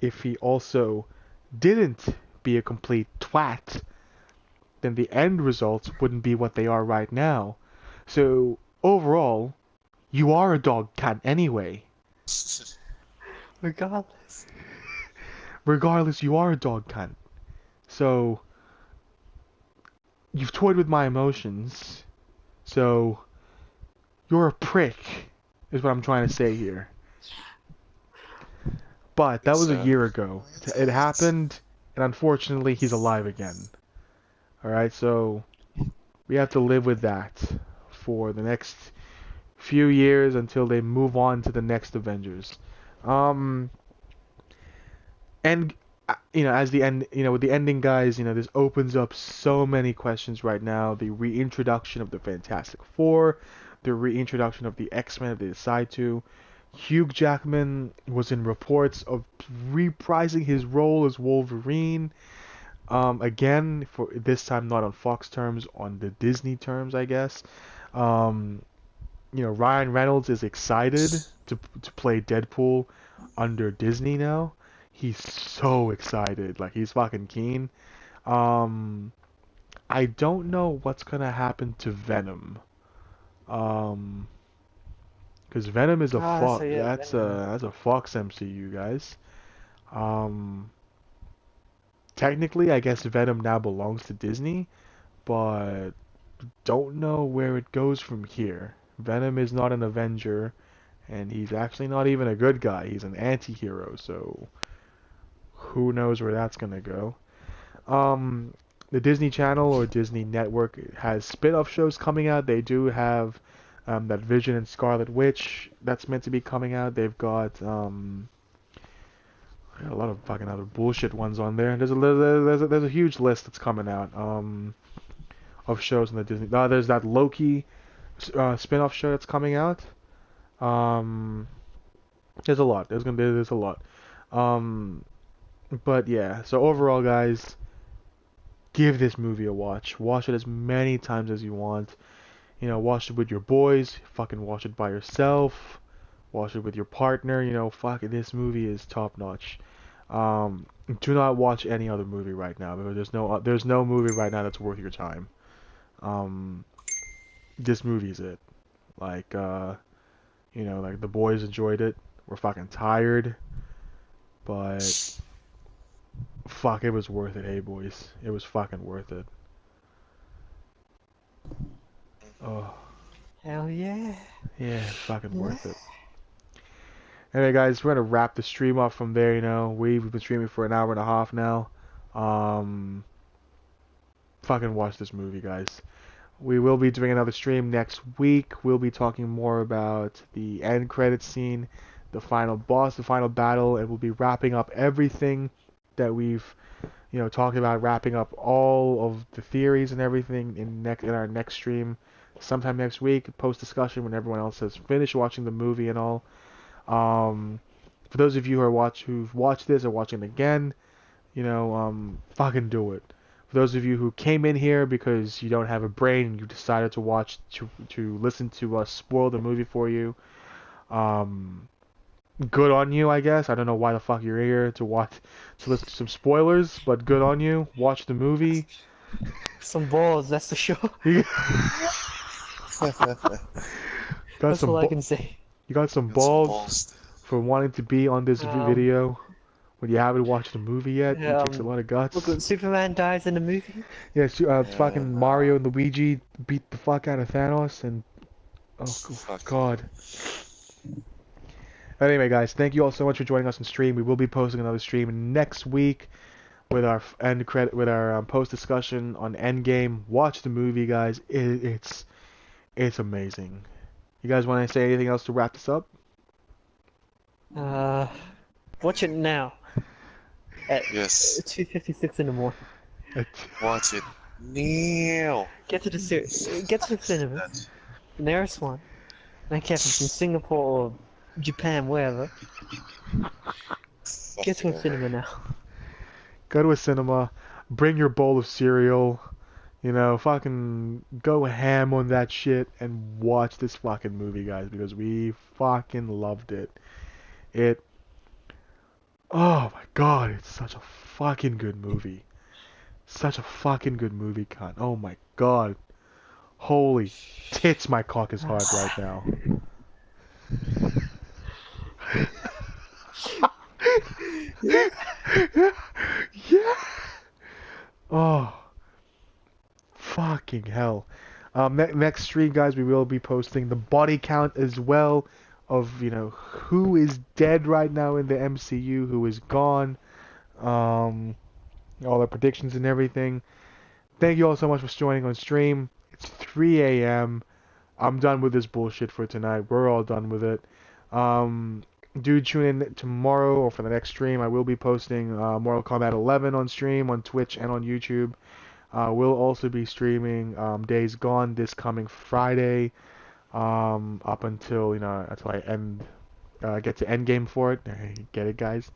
Speaker 1: if he also didn't be a complete twat, then the end results wouldn't be what they are right now. So overall, you are a dog cunt anyway. Regardless, you are a dog cunt. So you've toyed with my emotions. So you're a prick, is what I'm trying to say here. But that was a year ago. It happened, and unfortunately, he's alive again. Alright, so we have to live with that for the next few years until they move on to the next Avengers. And as the end, with the ending, guys, this opens up so many questions right now. The reintroduction of the Fantastic Four, the reintroduction of the X-Men if they decide to. Hugh Jackman was in reports of reprising his role as Wolverine. Again, for this time not on Fox terms, on the Disney terms, I guess. Ryan Reynolds is excited to play Deadpool under Disney now. He's so excited, like he's fucking keen. I don't know what's gonna happen to Venom. Because Venom is a Fox.
Speaker 3: So yeah,
Speaker 1: That's
Speaker 3: Venom.
Speaker 1: a Fox MCU, guys. Technically, I guess Venom now belongs to Disney, but don't know where it goes from here. Venom is not an Avenger, and he's actually not even a good guy. He's an anti-hero, so who knows where that's gonna go. The Disney Channel or Disney Network has spin-off shows coming out. They do have that Vision and Scarlet Witch that's meant to be coming out. They've got a lot of fucking other bullshit ones on there. There's a huge list that's coming out of shows in the Disney. There's that Loki spin-off show that's coming out. There's a lot. There's a lot. But yeah. So overall, guys, give this movie a watch. Watch it as many times as you want. Watch it with your boys. Fucking watch it by yourself. Watch it with your partner. Fuck it. This movie is top notch. Do not watch any other movie right now because there's no movie right now that's worth your time. This movie is it. Like the boys enjoyed it. We're fucking tired, but fuck, it was worth it. Hey boys, it was fucking worth it. Oh.
Speaker 3: Hell yeah.
Speaker 1: Yeah, it's fucking worth it. Anyway, guys, we're gonna wrap the stream up from there. We've been streaming for an hour and a half now. Fucking watch this movie, guys. We will be doing another stream next week. We'll be talking more about the end credit scene, the final boss, the final battle, and we'll be wrapping up everything that we've, talked about. Wrapping up all of the theories and everything in our next stream, sometime next week. Post discussion when everyone else has finished watching the movie and all. For those of you who've watched this or watching it again, fucking do it. For those of you who came in here because you don't have a brain and you decided to listen to us spoil the movie for you, good on you, I guess. I don't know why the fuck you're here to listen to some spoilers, but good on you. Watch the movie.
Speaker 3: Some balls, that's for sure. That's all I can say.
Speaker 1: You got some balls for wanting to be on this video when you haven't watched the movie yet. It takes a lot of guts.
Speaker 3: Look, when Superman dies in the movie.
Speaker 1: Yeah, fucking Mario and Luigi beat the fuck out of Thanos, and oh god. Anyway, guys, thank you all so much for joining us on stream. We will be posting another stream next week with our post discussion on Endgame. Watch the movie, guys. It's amazing. You guys want to say anything else to wrap this up?
Speaker 3: Watch it now. At
Speaker 2: Yes.
Speaker 3: 2:56 in the morning.
Speaker 2: Watch it now.
Speaker 3: Get to the cinema. The nearest one. I can't from Singapore or Japan, wherever. Get to a cinema now.
Speaker 1: Go to a cinema. Bring your bowl of cereal. Fucking go ham on that shit and watch this fucking movie, guys, because we fucking loved it. Oh my god, it's such a fucking good movie. Such a fucking good movie, cunt. Oh my god. Holy tits, my cock is hard right now. Yeah. Oh. Fucking hell. Next stream, guys, we will be posting the body count as well of, who is dead right now in the MCU, who is gone, all the predictions and everything. Thank you all so much for joining on stream. It's 3 a.m. I'm done with this bullshit for tonight. We're all done with it. Do tune in tomorrow or for the next stream. I will be posting Mortal Kombat 11 on stream on Twitch and on YouTube. We'll also be streaming Days Gone this coming Friday, up until until I get to Endgame for it. Get it, guys?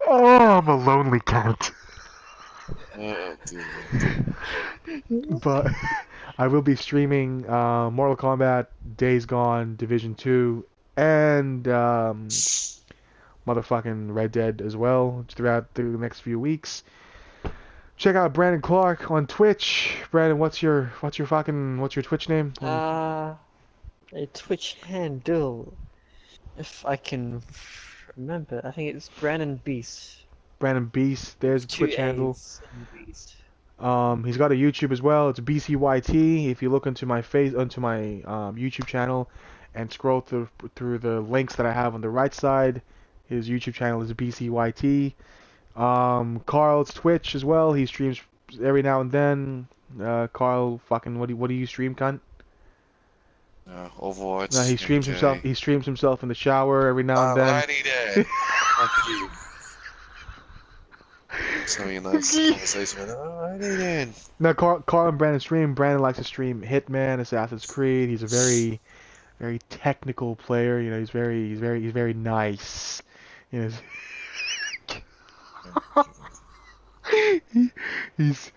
Speaker 1: Oh, I'm a lonely cat.
Speaker 2: Oh, dude.
Speaker 1: But I will be streaming Mortal Kombat, Days Gone, Division 2, and motherfucking Red Dead as well throughout the next few weeks. Check out Brandon Clark on Twitch. Brandon, what's your Twitch name?
Speaker 3: A Twitch handle, if I can remember. I think it's Brandon Beast.
Speaker 1: Brandon Beast. There's a Twitch handle.
Speaker 3: Beast.
Speaker 1: He's got a YouTube as well. It's BCYT. If you look into my YouTube channel and scroll through the links that I have on the right side, his YouTube channel is BCYT. Carl's Twitch as well. He streams every now and then. Carl, fucking what do you stream, cunt?
Speaker 2: Overwatch.
Speaker 1: He streams himself. He streams himself in the shower every now and then.
Speaker 2: Alrighty then. Fuck you. So you nice conversation. Alrighty then.
Speaker 1: No, Carl and Brandon stream. Brandon likes to stream Hitman, Assassin's Creed. He's a very, very technical player. You know, he's very nice. You know, he's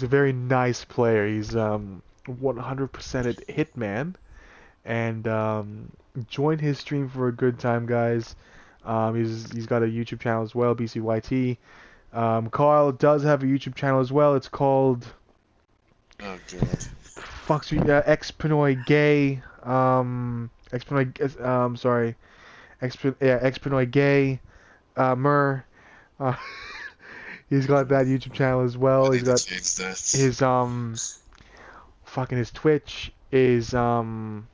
Speaker 1: a very nice player. He's 100% at Hitman, and join his stream for a good time, guys. He's got a YouTube channel as well, BCYT. Carl does have a YouTube channel as well. It's called Expanoid Gay. Expanoid Gay. He's got that YouTube channel as well. He's got his his Twitch is I'm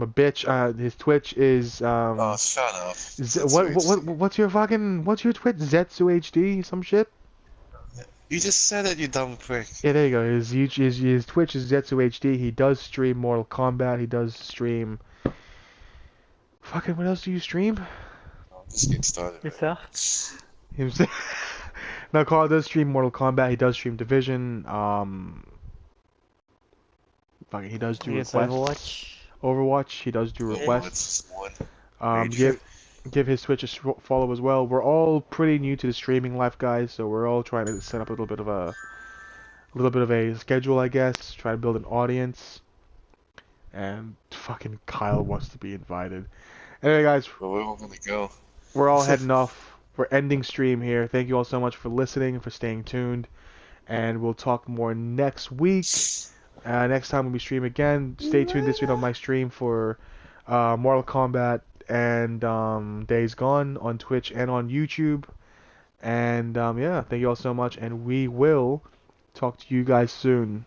Speaker 1: a bitch. His Twitch is
Speaker 2: oh, shut up.
Speaker 1: What's your Twitch? Zetsu HD, some shit.
Speaker 2: You just said it, you dumb prick.
Speaker 1: Yeah, there you go. His Twitch is Zetsu HD. He does stream Mortal Kombat. He does stream. Fucking, what else do you stream?
Speaker 2: I'm just getting started.
Speaker 3: Yourself?
Speaker 1: No, Carl does stream Mortal Kombat. He does stream Division. Fucking, he does do requests. Overwatch. He does do requests. Give his Twitch a follow as well. We're all pretty new to the streaming life, guys, so we're all trying to set up a little bit of a schedule, I guess. Try to build an audience. And fucking Kyle wants to be invited. Anyway, guys,
Speaker 2: well, we're all gonna go.
Speaker 1: We're all heading off. We're ending stream here. Thank you all so much for listening and for staying tuned. And we'll talk more next week. Next time when we stream again, stay tuned this week on my stream for Mortal Kombat and Days Gone on Twitch and on YouTube. And yeah, thank you all so much, and we will talk to you guys soon.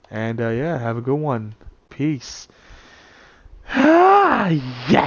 Speaker 1: And yeah, have a good one. Peace. Yeah.